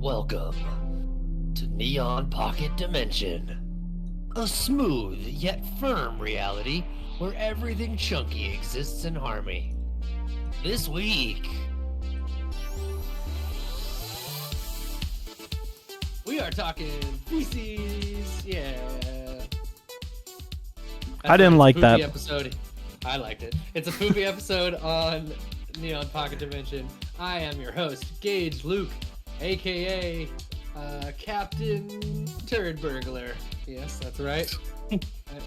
Welcome to Neon Pocket Dimension, a smooth yet firm reality where everything chunky exists in harmony. This week, we are talking feces. Yeah. I didn't like that episode. I liked it. It's a poopy episode on Neon Pocket Dimension. I am your host, Gage Luke, aka Captain Turd Burglar. Yes, that's right.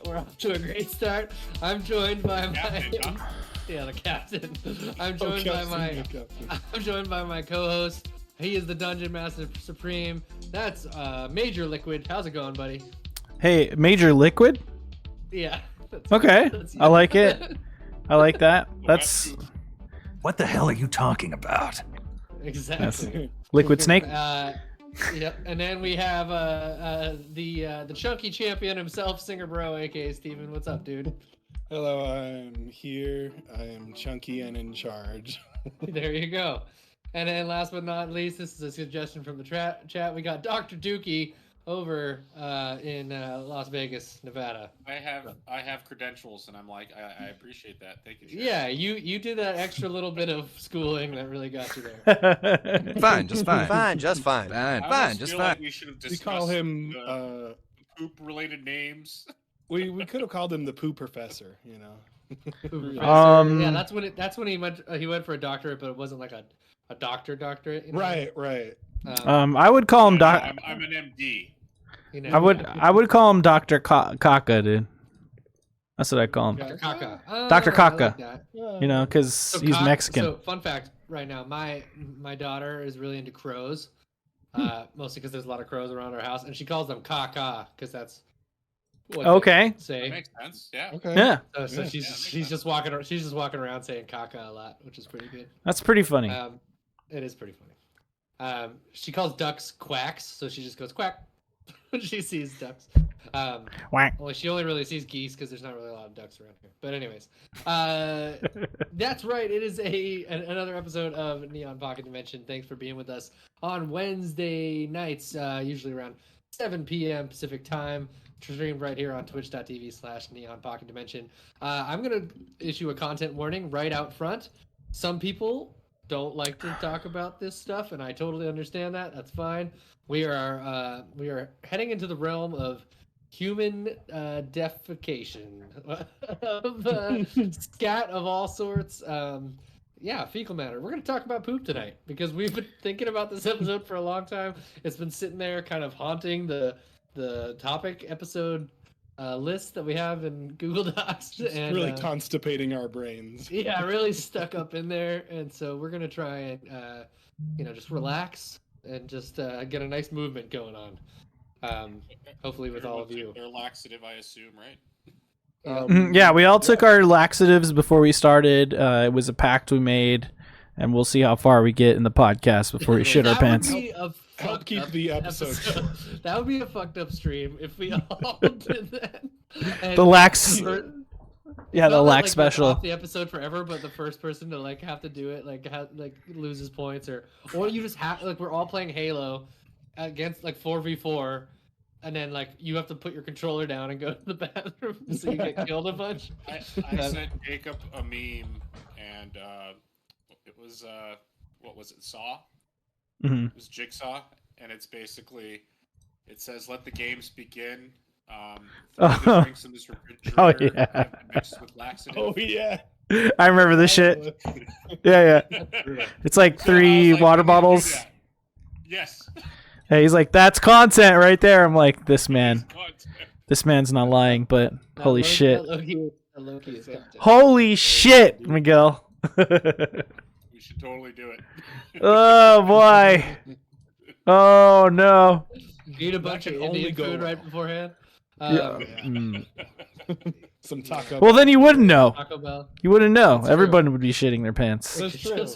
We're off to a great start. I'm joined by the captain. I'm joined by my co-host. He is the Dungeon Master Supreme. That's Major Liquid. How's it going, buddy? Hey, Major Liquid? Yeah. Okay. I like it. I like that. That's... What the hell are you talking about? Exactly. Liquid Snake? Yep. And then we have the chunky champion himself, Singer Bro, aka Steven. What's up, dude? Hello, I'm here. I am chunky and in charge. There you go. And then last but not least, this is a suggestion from the chat. We got Dr. Dookie over in Las Vegas, Nevada. I have credentials, and I'm like, I appreciate that. Thank you. Sharon. Yeah, you did that extra little bit of schooling that really got you there. Fine, just fine. Fine, just fine. Fine, just fine. Like we should have We discussed call him. poop-related names. We could have called him the Poo Professor. You know. Yeah, that's when he went for a doctorate, but it wasn't like a doctorate. You know? Right. I would call him I'm an MD. You know? I would call him Dr. Kaka, dude. That's what I call him. Dr. Kaka. Dr. Kaka. I like that. You know, because he's Mexican. So, fun fact right now, my daughter is really into crows, mostly because there's a lot of crows around our house, and she calls them Kaka because that's what Okay. they say. That makes sense. Yeah. Okay. Yeah, So she's just walking around saying Kaka a lot, which is pretty good. that's pretty funny. It is pretty funny. She calls ducks quacks, so she just goes quack when she sees ducks. Whack. Well, she only really sees geese because there's not really a lot of ducks around here. But anyways, that's right. It is another episode of Neon Pocket Dimension. Thanks for being with us on Wednesday nights, usually around 7 p.m. Pacific time. Streamed right here on twitch.tv/Neon Pocket Dimension. I'm gonna issue a content warning right out front. Some people don't like to talk about this stuff, and I totally understand that. That's fine. We are heading into the realm of human defecation, of scat of all sorts. Fecal matter. We're going to talk about poop tonight because we've been thinking about this episode for a long time. It's been sitting there kind of haunting the topic episode list that we have in Google Docs. And really constipating our brains. Yeah, really stuck up in there. And so we're going to try and, just relax and just get a nice movement going on. Hopefully with all of you. They're laxative, I assume, right? Yeah, we all took our laxatives before we started. It was a pact we made, and we'll see how far we get in the podcast before we shit our pants. Help keep the episode short. That would be a fucked up stream if we all did that. And The lax... Yeah, the lax like, special. Off the episode forever, but the first person to have to do it loses points, or you just have we're all playing Halo against 4v4, and then you have to put your controller down and go to the bathroom so you get killed a bunch. I sent Jacob a meme, and it was what was it? Saw. Mm-hmm. It was Jigsaw, and it's basically it says let the games begin. Drinks in this refrigerator have been mixed with laxative. Oh yeah. I remember this shit. Yeah. It's like 3 water bottles. Yes. Hey, he's like, that's content right there. I'm like, this man's not lying, but holy shit. Holy shit, Miguel. We should totally do it. Oh boy. Oh no. Eat a bunch of Indian food right beforehand. Some taco. Well, then you wouldn't know. Taco Bell. You wouldn't know. That's Everyone would be shitting their pants. That's true.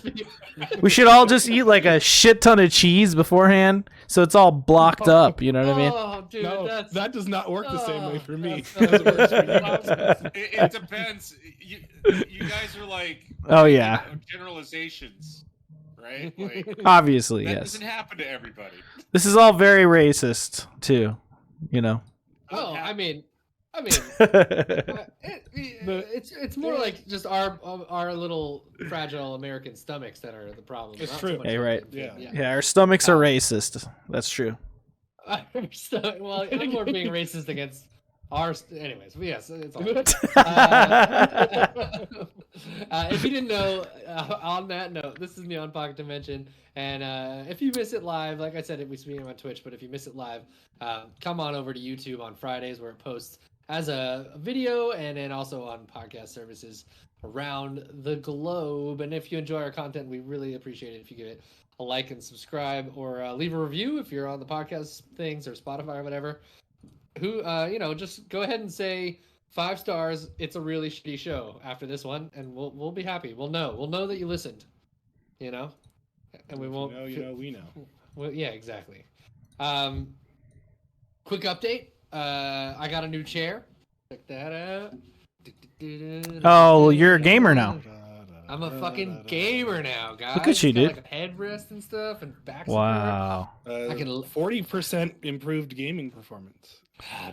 We should all just eat like a shit ton of cheese beforehand, so it's all blocked up. You know what I mean? Oh, dude, No, that does not work the same way for me. It depends. You guys are like, Oh yeah. Generalizations, right? right? Like Obviously, that yes. doesn't happen to everybody. This is all very racist too. You know. Oh, I mean, it's more like just our little fragile American stomachs that are the problem. It's not true. So much Hey, like right. the- Yeah, our stomachs are racist. That's true. Well, I'm more being racist against our. Anyways, but yes, it's all. If you didn't know, on that note, this is Neon Pocket Dimension, and if you miss it live, like I said, we stream on Twitch, but if you miss it live, come on over to YouTube on Fridays where it posts as a video and then also on podcast services around the globe. And if you enjoy our content, we really appreciate it if you give it a like and subscribe, or leave a review if you're on the podcast things or Spotify or whatever. Just go ahead and say 5 stars. It's a really shitty show after this one, and we'll be happy. We'll know that you listened. You know, and we won't. We know. Well, yeah, exactly. Quick update. I got a new chair. Check that out. Oh, you're a gamer now. I'm a fucking gamer now, guys. Look at you, Got, dude. like a headrest and stuff and back support. Wow. I can 40% improved gaming performance.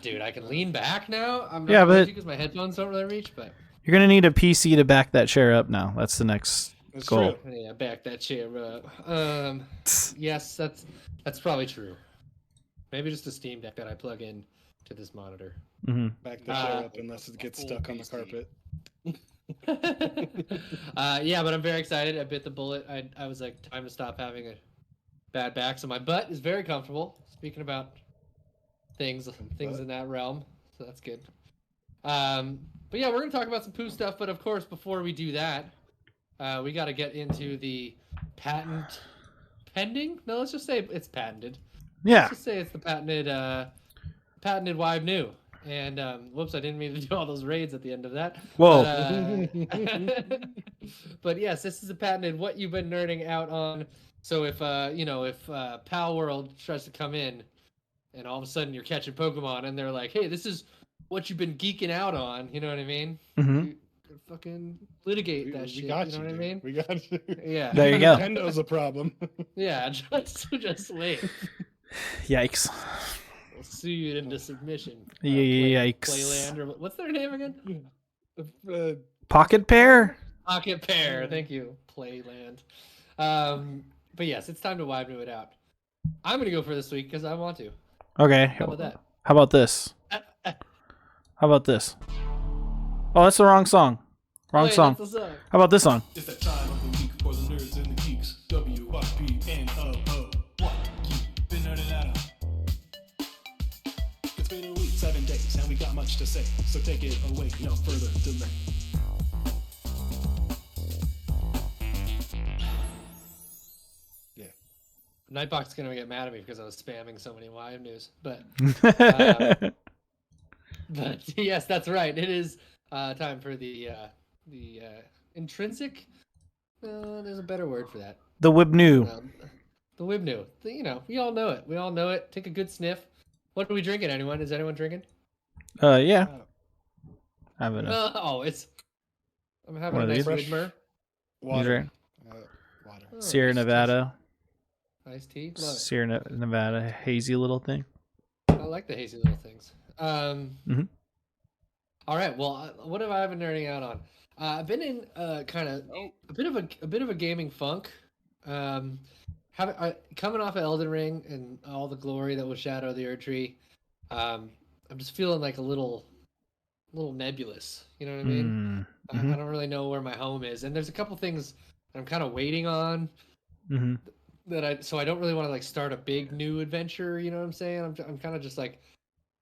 Dude, I can lean back now. I'm Yeah, not but- because my headphones don't really reach, but You're gonna need a PC to back that chair up now. That's the next That's goal. true. yeah, back that chair up. Yes, that's probably true. Maybe just a Steam Deck that I plug in to this monitor. Hmm Back the chair up unless it gets stuck on the carpet. Yeah, but I'm very excited. I bit the bullet. I was like, time to stop having a bad back. So my butt is very comfortable. Speaking about things in that realm, so that's good. But yeah, we're gonna talk about some poo stuff. But of course, before we do that, we got to get into the patent pending. No, let's just say it's patented. Yeah. Let's just say it's the patented WYBNOO. And whoops, I didn't mean to do all those raids at the end of that. Whoa. But yes, this is a patented what you've been nerding out on. So if Pal World tries to come in, and all of a sudden you're catching Pokemon, and they're like, "Hey, this is what you've been geeking out on," you know what I mean? hmm You fucking litigate that shit. We got you know what I dude. mean? We got you. Yeah. There you go. Nintendo's a problem. Yeah. Just wait. Yikes. We'll sue you into submission. Yikes. Playland, or what's their name again? Pocket pair? Pocket Pair. Thank you, Playland. But yes, it's time to WYBNOO it out. I'm gonna go for this week because I want to. Okay. How about that? How about this? How about this? Oh, that's the wrong song. Wrong Wait, song. that's the song. How about this song? It's that time of the week for the nerds and the geeks. WYBNOO. What? You've been nerding out. It's been a week, 7 days, and we got much to say. So take it away, no further delay. Nightbox is gonna get mad at me because I was spamming so many WYBNOOs, but but yes, that's right. It is time for the intrinsic. There's a better word for that. The WYBNOO. The WYBNOO. We all know it. We all know it. Take a good sniff. What are we drinking? Anyone? Is anyone drinking? Yeah. I have enough. I'm having One a of nice these? Widmer. Water. Water. Water. Oh, Sierra nice Nevada. Iced tea. Love it. Sierra Nevada. Hazy little thing. I like the hazy little things. Mhm. All right. Well, what have I been nerding out on? I've been in kind of a bit of a gaming funk. Coming off of Elden Ring and all the glory that was Shadow of the Erd Tree. I'm just feeling like a little nebulous. You know what I mean? Mm-hmm. I don't really know where my home is, and there's a couple things that I'm kind of waiting on. Mm-hmm. So I don't really want to like start a big new adventure, you know what I'm saying? I'm kind of just like,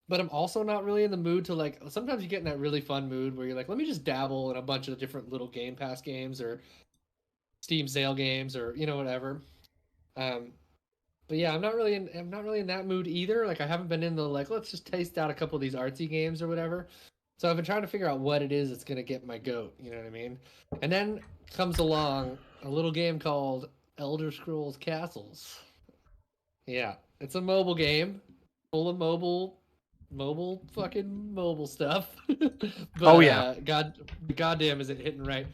but I'm also not really in the mood to like, sometimes you get in that really fun mood where you're like, let me just dabble in a bunch of different little Game Pass games or Steam sale games or, whatever. But yeah, I'm not really in that mood either. Like I haven't been in the like, let's just taste out a couple of these artsy games or whatever. So I've been trying to figure out what it is that's going to get my goat, you know what I mean? And then comes along a little game called Elder Scrolls Castles. Yeah, it's a mobile game full of mobile stuff. But, Oh, yeah. goddamn is it hitting right.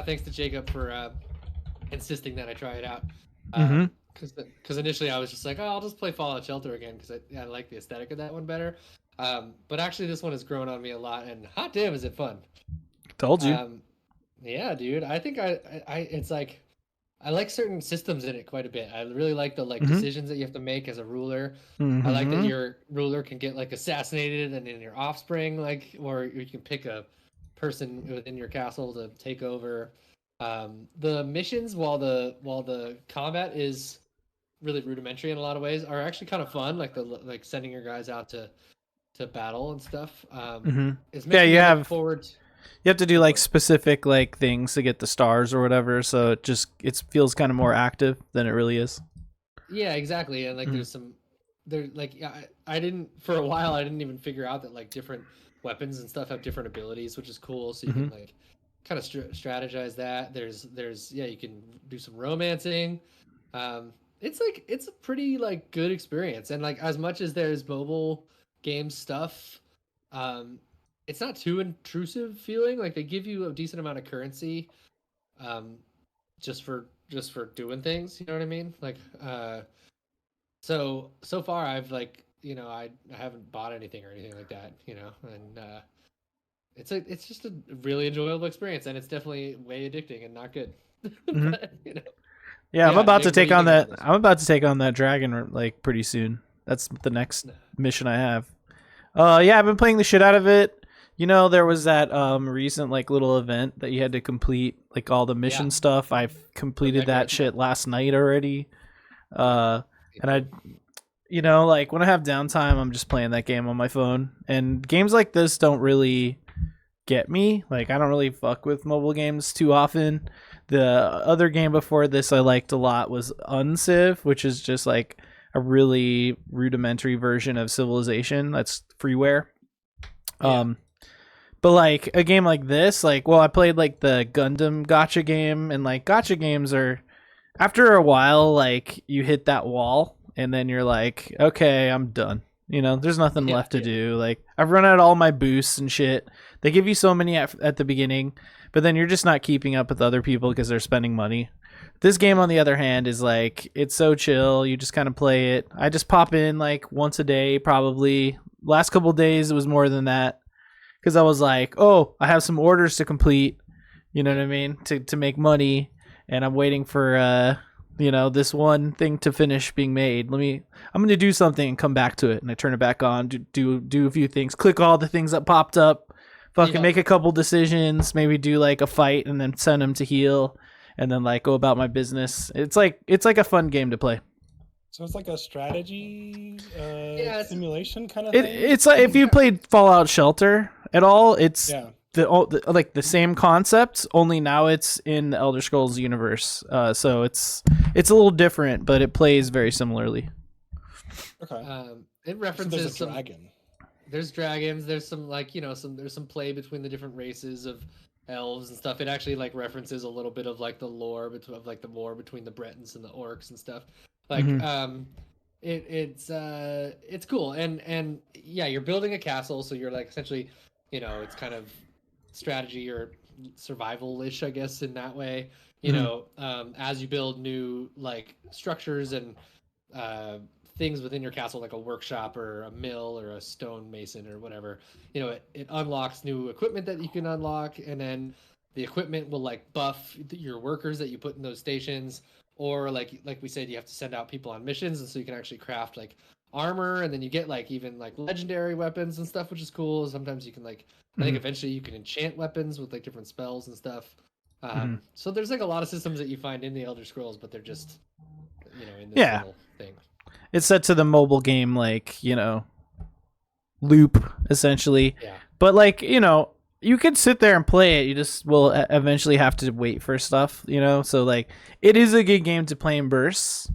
Thanks to Jacob for insisting that I try it out. Mhm. Because initially I was just like, oh, I'll just play Fallout Shelter again because I like the aesthetic of that one better. But actually, this one has grown on me a lot, and hot damn, is it fun! Told you. Yeah, dude. I think it's like I like certain systems in it quite a bit. I really like the Mhm. decisions that you have to make as a ruler. I like that Mhm. your ruler can get like assassinated and then your offspring, like, or you can pick a person within your castle to take over. The missions, while the combat is really rudimentary in a lot of ways, are actually kind of fun. Like like sending your guys out to battle and stuff. Mhm. It's Yeah, making me look forward. you have to do Go for like it. specific like things to get the stars or whatever, so it feels kind of more active than it really is. Yeah, exactly. And like Mhm. yeah, I didn't for a while I didn't even figure out that like different weapons and stuff have different abilities, which is cool. So you can Mhm. like kind of strategize that. There's yeah, you can do some romancing. It's a pretty like good experience. And like as much as there's mobile game stuff, um it's not too intrusive feeling. Like they give you a decent amount of currency um just for doing things, you know what I mean? Like so far I've like, I haven't bought anything or anything like that, and it's just a really enjoyable experience, and it's definitely way addicting and not good. Mhm. But Yeah, I'm yeah, about to Nick, what do take you on think about that. this? I'm about to take on that dragon like pretty soon. That's the next mission I have. Yeah, I've been playing the shit out of it. There was that recent like little event that you had to complete like all the mission Yeah, stuff. I've completed that Rebecca, yeah. shit last night already. Uh Me and too. like when I have downtime, I'm just playing that game on my phone. And games like this don't really get me. Like I don't really fuck with mobile games too often. The other game before this I liked a lot was Unciv, which is just like a really rudimentary version of Civilization that's freeware. Yeah. But like a game like this, like, well, I played like the Gundam gotcha game, and like gotcha games are, after a while, like you hit that wall and then you're like, okay, I'm done. There's nothing Yeah, left to yeah. do. Like I've run out all my boosts and shit. They give you so many at the beginning, but then you're just not keeping up with other people because they're spending money. This game, on the other hand, is like, it's so chill. You just kind of play it. I just pop in like once a day, probably. Last couple of days, it was more than that because I was like, oh, I have some orders to complete. You know what I mean? To make money, and I'm waiting for this one thing to finish being made. I'm gonna do something and come back to it, and I turn it back on, do a few things, click all the things that popped up, fucking Yeah. make a couple decisions, maybe do like a fight and then send them to heal, and then like go about my business. It's like a fun game to play. So it's like a strategy it's- simulation kind of thing. It's like if you played Fallout Shelter at all, it's Yeah. like the same concept, only now it's in the Elder Scrolls universe. So it's a little different, but it plays very similarly. Okay. It So references there's a some. dragon. There's dragons. There's some like there's some play between the different races of elves and stuff. It actually like references a little bit of like the lore of like the war between the Bretons and the orcs and stuff. Like Mhm. it's cool, and yeah, you're building a castle, so you're like essentially, it's kind of strategy or survival-ish, I guess, in that way. As you build new like structures and things within your castle, like a workshop or a mill or a stone mason or whatever, it unlocks new equipment that you can unlock, and then the equipment will like buff your workers that you put in those stations, or like we said, you have to send out people on missions, and so you can actually craft like armor, and then you get like even like legendary weapons and stuff, which is cool. Sometimes you can like I think Mhm. eventually you can enchant weapons with like different spells and stuff. Mhm. So there's like a lot of systems that you find in the Elder Scrolls, but they're just in this Yeah. little thing. It's set to the mobile game, like, loop, essentially. Yeah. But, like, you could sit there and play it. You just will eventually have to wait for stuff, So, like, it is a good game to play in bursts.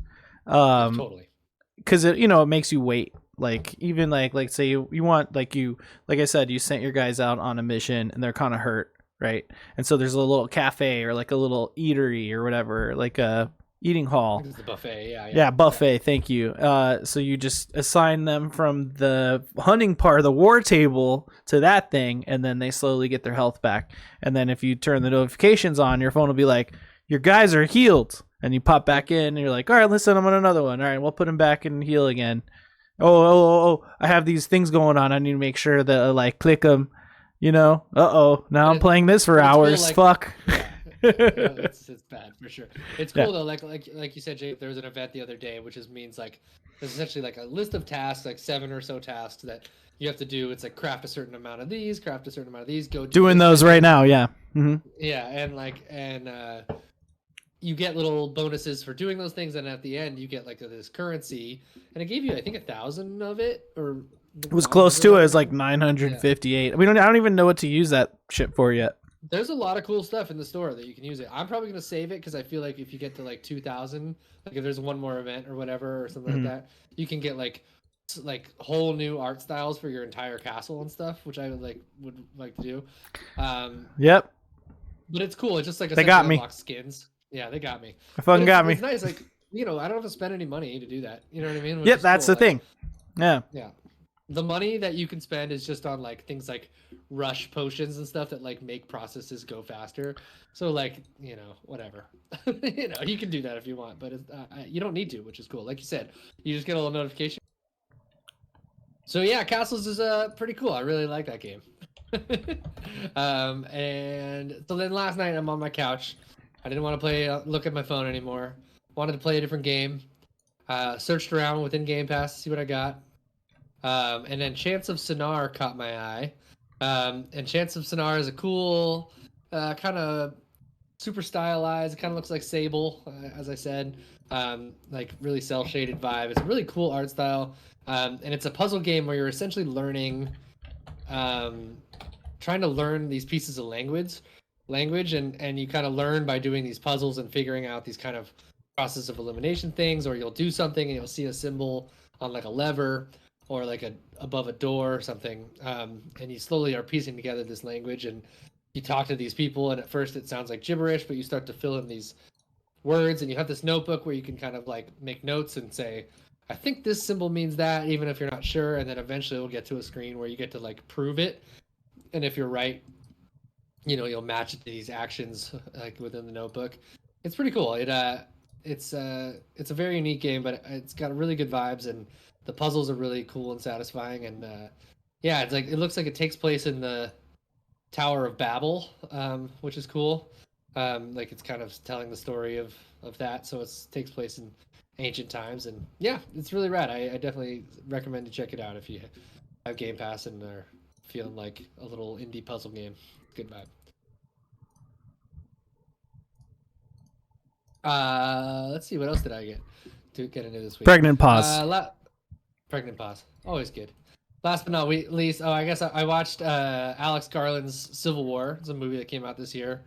Totally. Because, it makes you wait. Like, even, like say you want, like I said, you sent your guys out on a mission and they're kind of hurt, right? And so there's a little cafe or, like, a little eatery or whatever, like a eating hall. It's the buffet, Yeah, buffet. Thank you. So you just assign them from the hunting part of the war table to that thing, and then they slowly get their health back. And then if you turn the notifications on, your phone will be like, "Your guys are healed," and you pop back in, and you're like, all right, let's send him on another one. All right, we'll put him back and heal again. Oh, I have these things going on. I need to make sure that I like click them. You know, now I'm playing this for hours. Cool, Fuck. It's bad for sure. It's cool Yeah. though, like you said, Jake. There was an event the other day, which means like there's essentially like a list of tasks, like 7 or so tasks that you have to do. It's like craft a certain amount of these, craft a certain amount of these. Go do Doing this, those right now, yeah. Yeah, and you get little bonuses for doing those things, and at the end you get like this currency, and it gave you I think 1,000 of it, or It was close to it. It was like 958. I don't even know what to use that shit for yet. There's a lot of cool stuff in the store that you can use it. I'm probably gonna save it because I feel like if you get to like 2,000, like if there's one more event or whatever or something like that, you can get like whole new art styles for your entire castle and stuff, which I would like to do. Yep. But it's cool. It's just like They got me. unlock skins. Yeah, they got me. They fucking got me. It's nice. Like I don't have to spend any money to do that. You know what I mean? Which Yep, is that's cool. the thing. Yeah. Yeah. The money that you can spend is just on like things like rush potions and stuff that like make processes go faster. So like, whatever. You can do that if you want, but you don't need to, which is cool. Like you said, you just get a little notification. So yeah, Castles is pretty cool. I really like that game. And so then last night I'm on my couch. I didn't want to look at my phone anymore. Wanted to play a different game. Searched around within Game Pass to see what I got. And then Chants of Sonar caught my eye. And Chants of Sonar is a cool, kind of super stylized. It kind of looks like Sable, as I said. Like really cel-shaded vibe. It's a really cool art style. And it's a puzzle game where you're essentially learning, trying to learn these pieces of language, and you kind of learn by doing these puzzles and figuring out these kind of process of elimination things, or you'll do something and you'll see a symbol on like a lever or like above a door or something, and you slowly are piecing together this language, and you talk to these people, and at first it sounds like gibberish, but you start to fill in these words, and you have this notebook where you can kind of like make notes and say, I think this symbol means that, even if you're not sure, and then eventually we'll get to a screen where you get to like prove it, and if you're right, you'll match it to these actions like within the notebook. It's pretty cool. It's a very unique game, but it's got really good vibes, and the puzzles are really cool and satisfying, and yeah, it's like it looks like it takes place in the Tower of Babel, which is cool. Like it's kind of telling the story of that, so it takes place in ancient times, and yeah, it's really rad. I definitely recommend to check it out if you have Game Pass and are feeling like a little indie puzzle game. Good vibe. Let's see, what else did I get into this week? Pregnant pause. Pregnant pause. Always good. Last but not least, I guess I watched Alex Garland's Civil War. It's a movie that came out this year.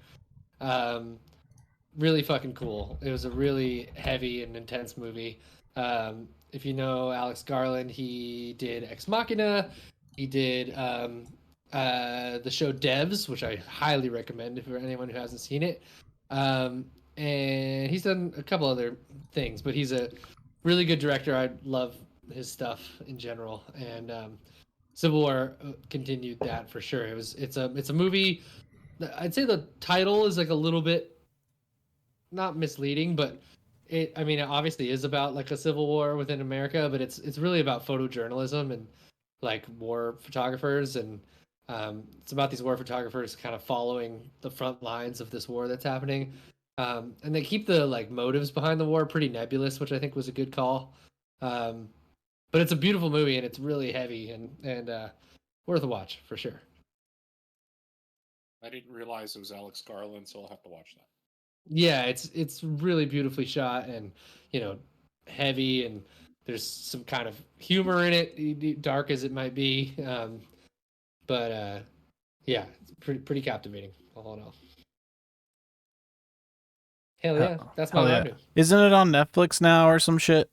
Really fucking cool. It was a really heavy and intense movie. If you know Alex Garland, he did Ex Machina. He did the show Devs, which I highly recommend for anyone who hasn't seen it. And he's done a couple other things, but he's a really good director. I love his stuff in general, and Civil War continued that for sure. It's a movie. I'd say the title is like a little bit not misleading, but it obviously is about like a civil war within America, but it's really about photojournalism and like war photographers, and it's about these war photographers kind of following the front lines of this war that's happening. And they keep the like motives behind the war pretty nebulous, which I think was a good call. But it's a beautiful movie, and it's really heavy and worth a watch for sure. I didn't realize it was Alex Garland, so I'll have to watch that. Yeah, it's really beautifully shot, and heavy, and there's some kind of humor in it, dark as it might be. But yeah, it's pretty captivating all in all. Hell yeah, that's my review. Isn't it on Netflix now or some shit?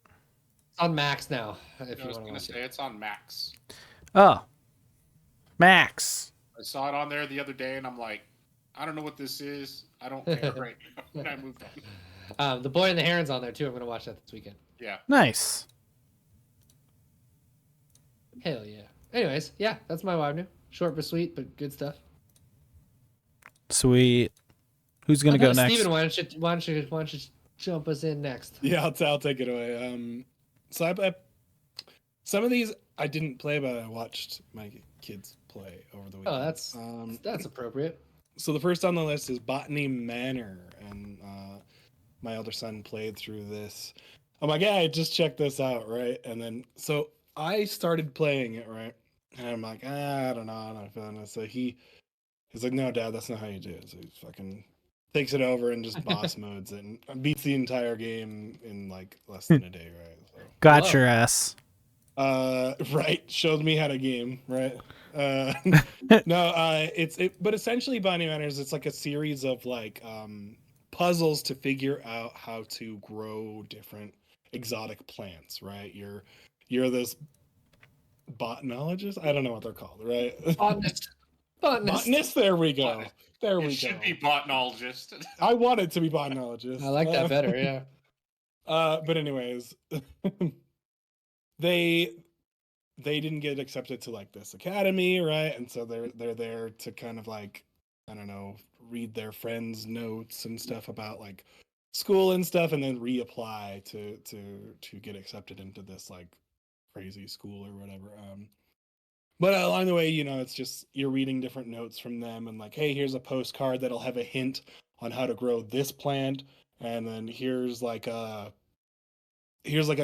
It's on Max now. If I you was want to going to watch say it. it's on Max. Oh, Max. I saw it on there the other day, and I'm like, I don't know what this is. I don't care right now. And I moved on. The Boy and the Heron's on there too. I'm gonna watch that this weekend. Yeah. Nice. Hell yeah. Anyways, yeah, that's my WYBNOO. Short but sweet, but good stuff. Sweet. Who's gonna go next? Steven, why don't you jump us in next? Yeah, I'll take it away. So I some of these I didn't play, but I watched my kids play over the weekend. Oh, that's appropriate. So the first on the list is Botany Manor, and my elder son played through this. I'm like, yeah, just check this out, right? And then so I started playing it, right? And I'm like, I don't know, I'm not feeling this. So he's like, no, Dad, that's not how you do it. So he fucking takes it over and just boss modes it and beats the entire game in like less than a day, right? So, Got Whoa. your ass. right, showed me how to game, right? But essentially Botany Manors, it's like a series of like puzzles to figure out how to grow different exotic plants, right? You're this botanologist. I don't know what they're called, right? Botanist. Botanist. There we go. There we It go. should be botanologist. I want it to be botanologist. I like that better. Yeah. But anyways, they didn't get accepted to like this academy, right? And so they're there to kind of like, I don't know, read their friends' notes and stuff about like school and stuff, and then reapply to get accepted into this like crazy school or whatever. But along the way, it's just you're reading different notes from them, and like, hey, here's a postcard that'll have a hint on how to grow this plant, and then here's like a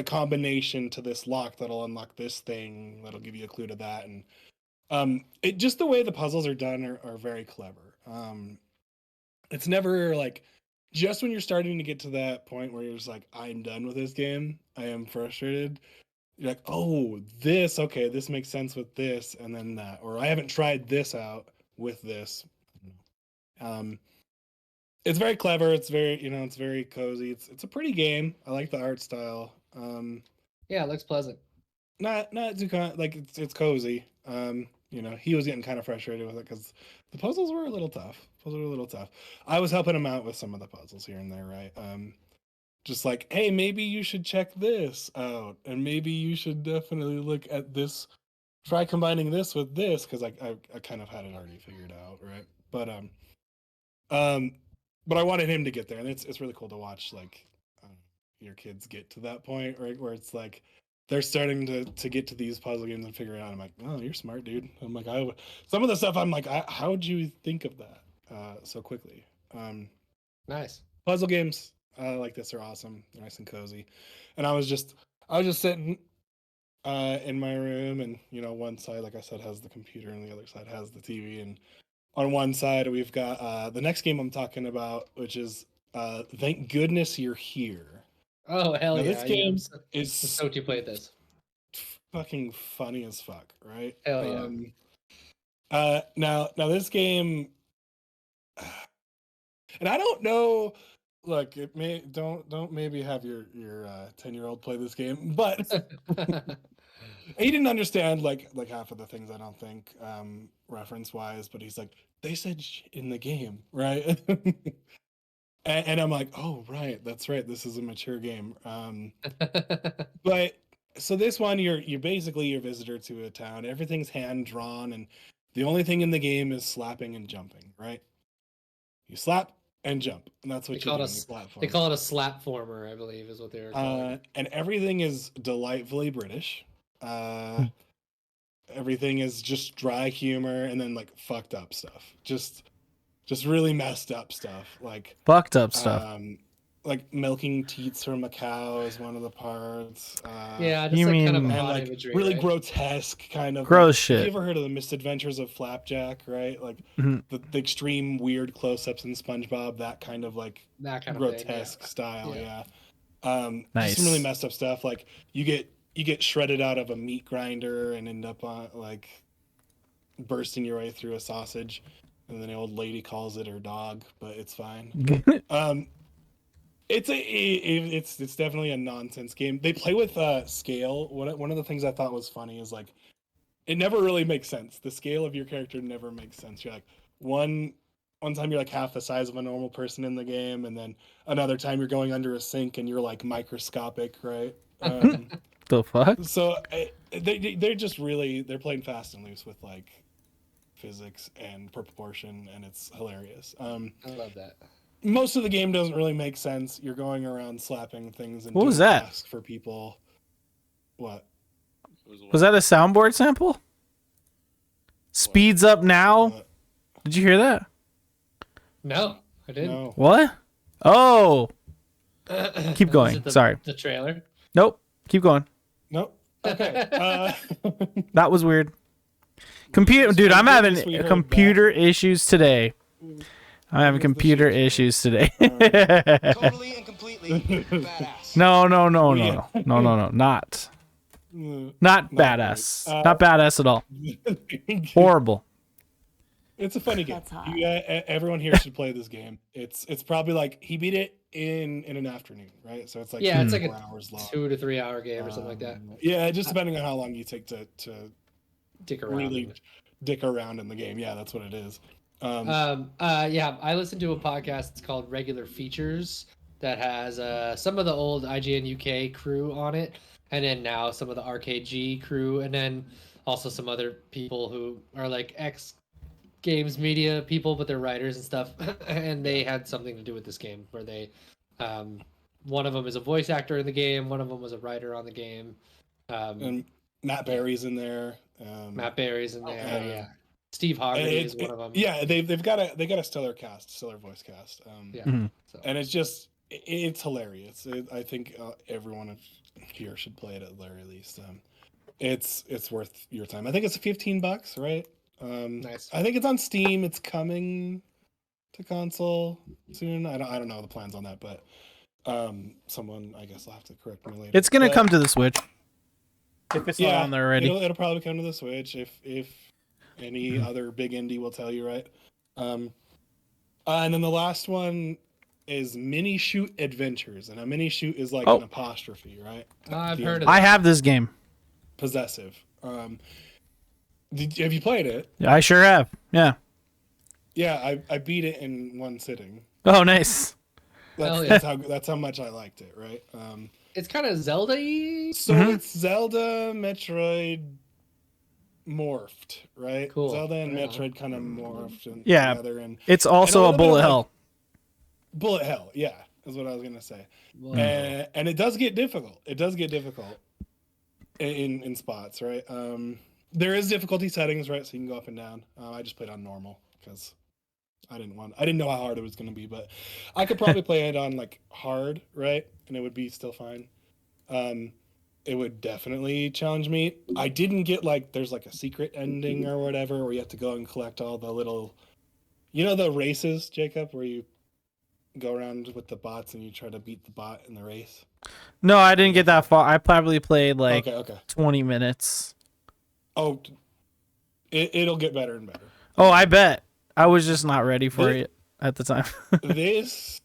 combination to this lock that'll unlock this thing that'll give you a clue to that. And it just the way the puzzles are done are very clever. It's never like just when you're starting to get to that point where you're just like, I'm done with this game, I am frustrated, you're like, oh, this makes sense with this, and then that, or I haven't tried this out with this. It's very clever. It's very, it's very cozy. It's a pretty game. I like the art style. Yeah, it looks pleasant. Not too like it's cozy. He was getting kind of frustrated with it because the puzzles were a little tough. I was helping him out with some of the puzzles here and there, right? Just like, hey, maybe you should check this out, and maybe you should definitely look at this. Try combining this with this, because I kind of had it already figured out, right? But I wanted him to get there, and it's really cool to watch like your kids get to that point, right, where it's like they're starting to get to these puzzle games and figure it out. I'm like, oh, you're smart, dude. I'm like, some of the stuff I'm like, how'd you think of that so quickly? Nice. Puzzle games like this are awesome. They're nice and cozy. And I was just sitting in my room, and one side, like I said, has the computer, and the other side has the TV. And on one side we've got the next game I'm talking about, which is Thank Goodness You're Here. Oh hell now, yeah! This game is so you played this. Fucking funny as fuck, right? Hell yeah! Now this game, and I don't know. Look, it may don't maybe have your 10-year-old play this game, but he didn't understand like half of the things, I don't think, reference wise. But he's like, they said in the game, right? and I'm like, oh right, that's right. This is a mature game. But so this one, you're basically your visitor to a town. Everything's hand drawn, and the only thing in the game is slapping and jumping, right? You slap and jump, and that's what you do. They call it a slap former, I believe, is what they were calling it. And everything is delightfully British. Everything is just dry humor, and then like fucked up stuff. Just really messed up stuff. Like fucked up stuff. Like milking teats from a cow is one of the parts. Yeah, just like kind of odd like imagery, really right? grotesque kind of gross like, shit. Have you ever heard of the Misadventures of Flapjack? Right, like the extreme weird close-ups in SpongeBob, that kind of like that kind grotesque of thing, style. Yeah. Nice. Some really messed up stuff. Like you get shredded out of a meat grinder and end up on like bursting your way through a sausage, and then the old lady calls it her dog, but it's fine. It's definitely a nonsense game. They play with scale. One of the things I thought was funny is like it never really makes sense. The scale of your character never makes sense. You're like one time you're like half the size of a normal person in the game, and then another time you're going under a sink and you're like microscopic, right? The fuck? So they're just really, they're playing fast and loose with like physics and proportion, and it's hilarious. I love that. most of the game doesn't really make sense. You're going around slapping things and What was doing that? tasks for people. What? Was that a soundboard sample? Speeds up now. What? Did you hear that? No, I didn't. No. What? Oh, keep Was going. it the, Sorry. The trailer. Nope. Keep going. Nope. Okay. That was weird. Computer, dude, I'm having We heard computer issues today. I'm having Here's the computer shit. issues today. Totally and completely badass. No, Yeah. not Not badass. great. Not badass at all. Horrible. It's a funny game. That's hot. Everyone here should play this game. It's probably like he beat it in an afternoon, right? So it's like Yeah, it's like 4 a hours long. 2 to 3 hour game or something like that. Yeah, just depending on how long you take to Dick around. really dick around in the game. Yeah, that's what it is. Yeah, I listened to a podcast. It's called Regular Features that has some of the old IGN UK crew on it, and then now some of the RKG crew, and then also some other people who are like ex games media people, but they're writers and stuff. And they had something to do with this game where they, one of them is a voice actor in the game, one of them was a writer on the game. And Matt Berry's in there. Matt Berry's in there. uh, Yeah, Steve Harvey is one of them. Yeah, they've got a stellar cast, stellar voice cast. Yeah. Mhm. So. And it's hilarious. I think everyone here should play it at the very least. It's worth your time. I think it's $15, right? Nice. I think it's on Steam. It's coming to console soon. I don't know the plans on that, but someone I guess will have to correct me later. It's gonna But, come to the Switch. If it's not on there already. It'll probably come to the Switch if any other big indie will tell you, right? And then the last one is Mini Shoot Adventures, and a mini shoot is like Oh. an apostrophe, right? I've The heard of I have this game. possessive. Have you played it? I sure have. Yeah. Yeah, I beat it in one sitting. Oh, nice. Hell yeah. That's how much I liked it, right? It's kind of Zelda-y. So Mhm. it's Zelda, Metroid morphed, right? Cool. Zelda and Yeah. Metroid kind of morphed Yeah. together, and It's also And a a little bit of, bullet like, hell. bullet hell, yeah, is what I was gonna say. Well, And it does get difficult. It does get difficult in spots, right? There is difficulty settings, right? So you can go up and down. I just played on normal because I didn't know how hard it was gonna be, but I could probably play it on like hard, right? And it would be still fine. It would definitely challenge me. I didn't get like there's like a secret ending or whatever where you have to go and collect all the little, the races, Jacob, where you go around with the bots and you try to beat the bot in the race. No, I didn't get that far. I probably played like Okay. 20 minutes. Oh, it'll get better and better. Oh, I bet. I was just not ready for it at the time. This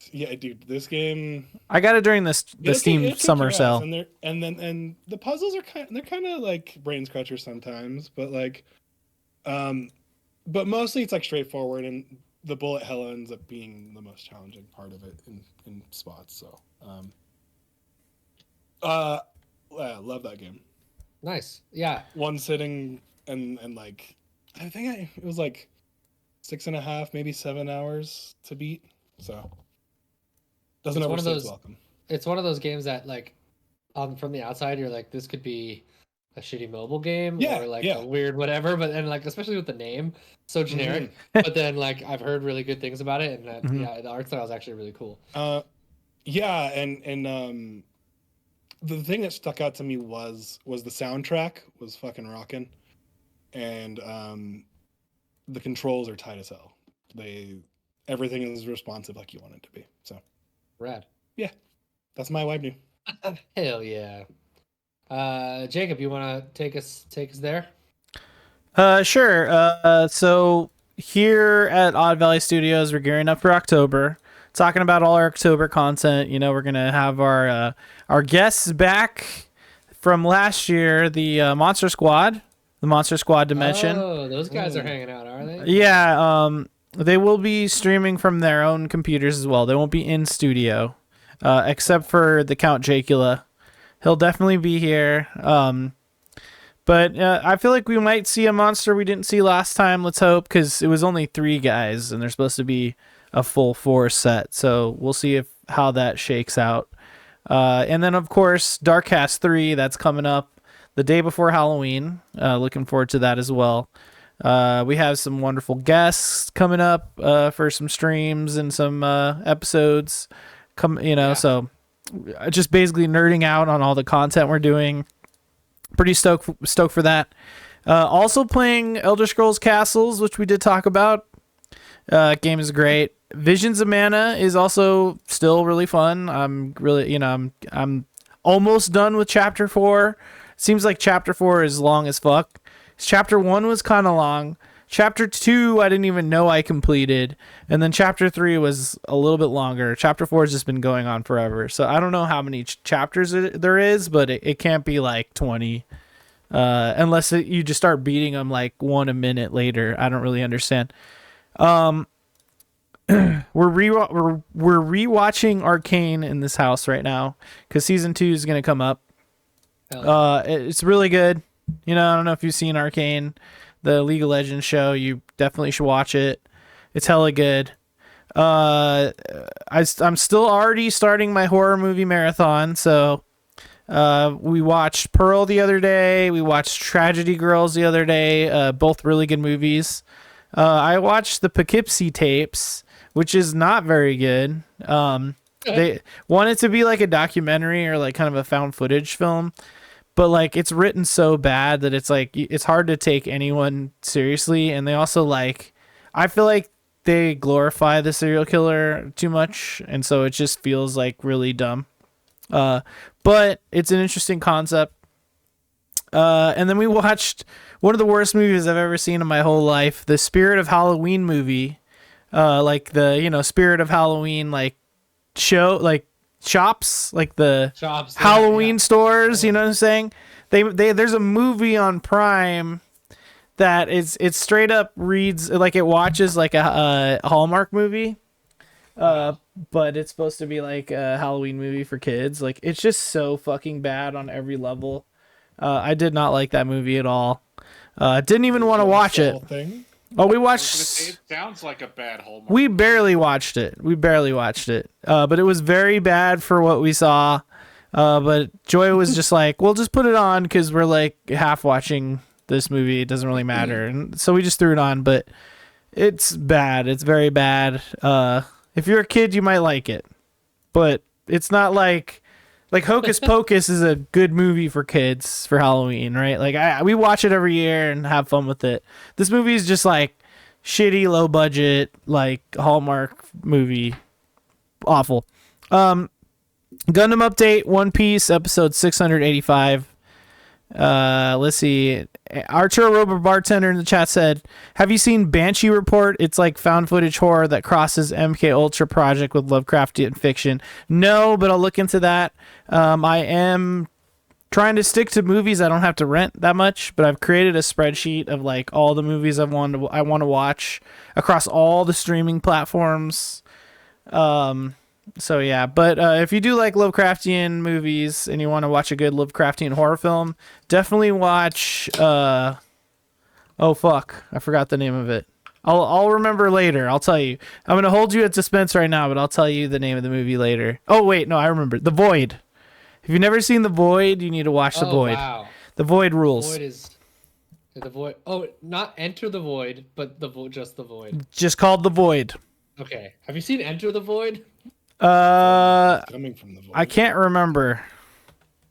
game. I got it during the it'll Steam kick summer your ass, sale. and the puzzles are they're kind of like brain scratchers sometimes, but like, but mostly it's like straightforward, and the bullet hell ends up being the most challenging part of it in spots. So, love that game. nice. Yeah. One sitting and like, I think it was like 6.5, maybe 7 hours to beat. So doesn't It's one of overstay its those- welcome. It's one of those games that like, from the outside, you're like, this could be a shitty mobile game Yeah, or like yeah. a weird whatever. But then like, especially with the name, so generic. But then like, I've heard really good things about it, and that, Mhm. yeah, the art style is actually really cool. Yeah, and the thing that stuck out to me was the soundtrack was fucking rocking, and the controls are tight as hell. Everything is responsive like you want it to be. So Rad. that's my WYBNOO. Hell yeah. Jacob, you want to take us there? Sure. So here at Odd Valley Studios, we're gearing up for October. Talking about all our October content. We're gonna have our guests back from last year, the Monster Squad Dimension. Oh, those guys are hanging out, are they? Yeah, they will be streaming from their own computers as well. They won't be in studio, except for the Count Jacula. He'll definitely be here. But I feel like we might see a monster we didn't see last time. Let's hope, because it was only 3 guys, and there's supposed to be a full 4 set. So we'll see how that shakes out. And then of course Darkcast 3, that's coming up the day before Halloween. Looking forward to that as well. We have some wonderful guests coming up for some streams and some episodes. So just basically nerding out on all the content we're doing. Pretty stoked for that. Also playing Elder Scrolls Castles, which we did talk about. Game is great. Visions of Mana is also still really fun. I'm really, I'm almost done with chapter 4. Seems like chapter 4 is long as fuck. Chapter 1 was kind of long. Chapter 2, I didn't even know I completed. And then chapter 3 was a little bit longer. Chapter 4 has just been going on forever. So I don't know how many chapters there is, but it can't be like 20. Unless you just start beating them like one a minute later. I don't really understand. We're rewatching Arcane in this house right now because season 2 is gonna come up. It's really good. I don't know if you've seen Arcane, the League of Legends show. You definitely should watch it. It's hella good. I'm still already starting my horror movie marathon. So we watched Pearl the other day. We watched Tragedy Girls the other day. Both really good movies. I watched the Poughkeepsie tapes, which is not very good. They want it to be like a documentary or like kind of a found footage film, but like it's written so bad that it's like it's hard to take anyone seriously. And they also I feel like they glorify the serial killer too much, and so it just feels like really dumb. But it's an interesting concept. And then we watched one of the worst movies I've ever seen in my whole life, the Spirit of Halloween movie. Like the, Spirit of Halloween, like show, like shops, like the Shops, Halloween yeah. stores, you know what I'm saying? There's a movie on Prime that it straight up reads, like it watches like a Hallmark movie. But it's supposed to be like a Halloween movie for kids. Like it's just so fucking bad on every level. I did not like that movie at all. Didn't even want to watch it. Thing? Oh, we I was gonna watched. say, it sounds like a bad Hallmark. We barely watched it. But it was very bad for what we saw. But Joy was just like, "We'll just put it on because we're like half watching this movie. It doesn't really matter." And so we just threw it on. But it's bad. It's very bad. If you're a kid, you might like it, but it's not like Hocus Pocus is a good movie for kids for Halloween, right? Like we watch it every year and have fun with it. This movie is just like shitty, low budget, like Hallmark movie. Awful. Gundam update, One Piece, episode 685. Let's see. Archer Robot Bartender in the chat said, "Have you seen Banshee Report? It's like found footage horror that crosses MK Ultra project with Lovecraftian fiction." No, but I'll look into that. I am trying to stick to movies I don't have to rent that much, but I've created a spreadsheet of like all the movies I want to watch across all the streaming platforms. So yeah, but if you do like Lovecraftian movies and you want to watch a good Lovecraftian horror film, definitely watch oh fuck, I forgot the name of it. I'll remember later. I'll tell you. I'm going to hold you at suspense right now, but I'll tell you the name of the movie later. Oh wait, no, I remember. The Void. If you've never seen The Void, you need to watch The Void. Wow. The Void rules. The Void. Oh, not Enter the Void, but just The Void. Just called The Void. Okay. Have you seen Enter the Void? Coming from the void. I can't remember.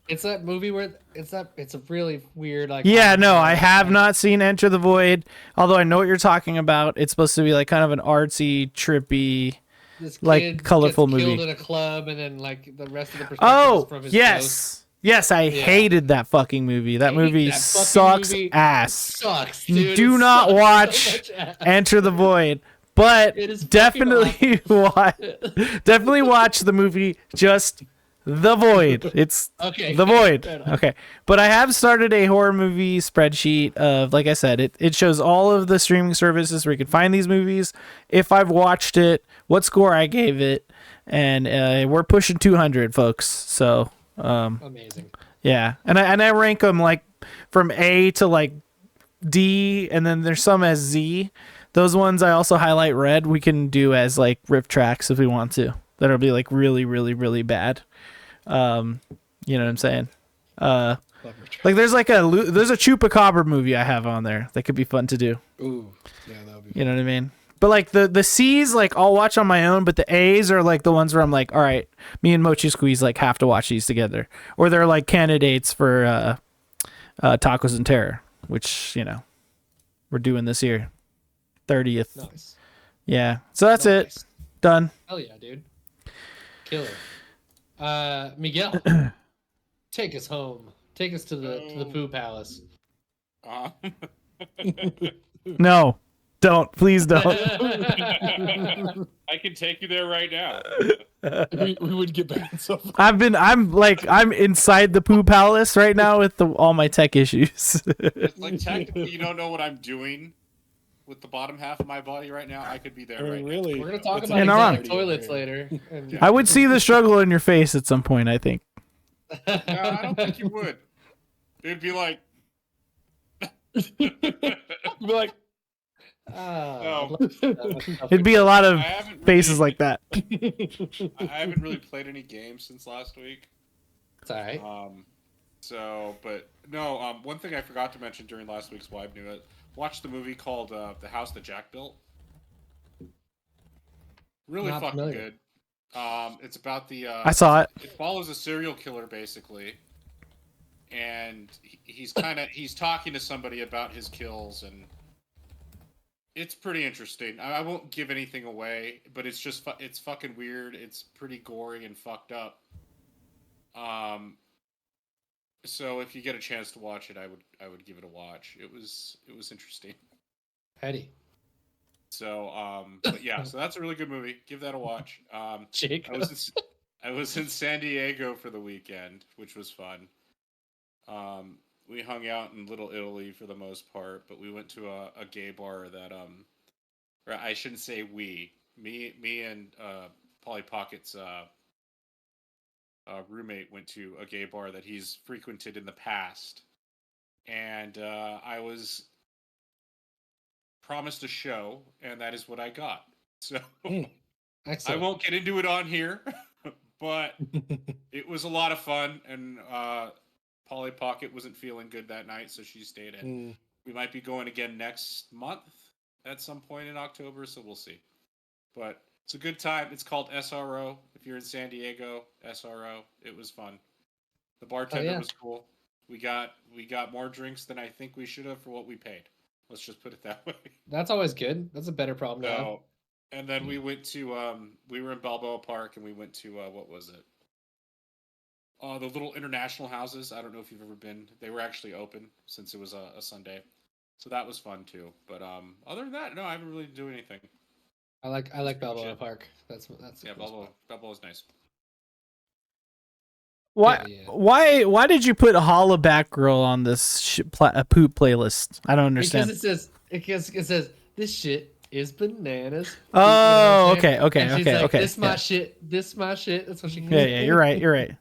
It's that movie where it's a really weird like. Yeah, no, I have not seen Enter the Void. Although I know what you're talking about. It's supposed to be like kind of an artsy, trippy, This like kid colorful gets movie. killed in a club, and then like the rest of the perspective Oh, is from his yes. ghost. Yes, I hated that fucking movie. That movie That fucking sucks movie ass. Sucks, dude. Do It not sucks so watch much ass. Enter the Void. But It is definitely watch the movie Just The Void. It's Okay, The fair Void. enough. Okay. But I have started a horror movie spreadsheet of, like I said, it shows all of the streaming services where you can find these movies, if I've watched it, what score I gave it, and we're pushing 200, folks. So, Amazing. yeah. And I rank them like from A to like D, and then there's some as Z. Those ones I also highlight red. We can do as like riff tracks if we want to. That'll be like really, really, really bad. You know what I'm saying? Like there's a Chupacabra movie I have on there that could be fun to do. Ooh, yeah, that would be. You know what I mean? But like the C's, like I'll watch on my own, but the A's are like the ones where I'm like, all right, me and Mochi Squeeze like have to watch these together, or they're like candidates for Tacos and Terror, which we're doing this year, 30th. Nice. Yeah, so that's it. Done. Hell yeah, dude. Killer. Miguel, take us home. Take us to the Poo Palace. No, don't. Please don't. I can take you there right now. We would get banned so far. I'm inside the Poo Palace right now with all my tech issues. It's like technically, you don't know what I'm doing with the bottom half of my body right now. I could be there right really. We're gonna talk It's about not wrong. exotic toilets later. And, I would see the struggle in your face at some point, I think. now. No, I don't think you would. It'd be like. Be like, oh, It'd be a lot of I haven't faces really- like that. I haven't really played any games since last week. it's all right. One thing I forgot to mention during last week's WYBNOO, watched the movie called The House That Jack Built. Really Not fucking familiar. good. It's about the. I saw it. It follows a serial killer basically, and he's talking to somebody about his kills, and it's pretty interesting. I won't give anything away, but it's just it's fucking weird. It's pretty gory and fucked up. So if you get a chance to watch it, I would give it a watch. It was interesting. Petty. So but yeah, so that's a really good movie. Give that a watch. Jake. I was in San Diego for the weekend, which was fun. We hung out in Little Italy for the most part, but we went to a gay bar that or I shouldn't say we. Me and Polly Pocket's roommate went to a gay bar that he's frequented in the past, and I was promised a show, and that is what I got. So I Excellent. won't get into it on here, but it was a lot of fun, and Polly Pocket wasn't feeling good that night, so she stayed in. We might be going again next month at some point in October, so we'll see. But it's a good time. It's called SRO. If you're in San Diego, SRO. It was fun. The bartender was cool. We got more drinks than I think we should have for what we paid. Let's just put it that way. That's always good. That's a better problem to have. And then we went to we were in Balboa Park, and we went to what was it? The little international houses. I don't know if you've ever been. They were actually open since it was a Sunday, so that was fun too. But other than that, no, I haven't really done anything. I like Balboa Park. That's Yeah, Balboa's nice. Why? Yeah. Why did you put Hollaback Girl on this poop playlist? I don't understand. Because it says this shit is bananas. Oh, You know what I'm saying? okay. And she's like, Okay. This my shit. This my shit. That's what she. Yeah, you're right.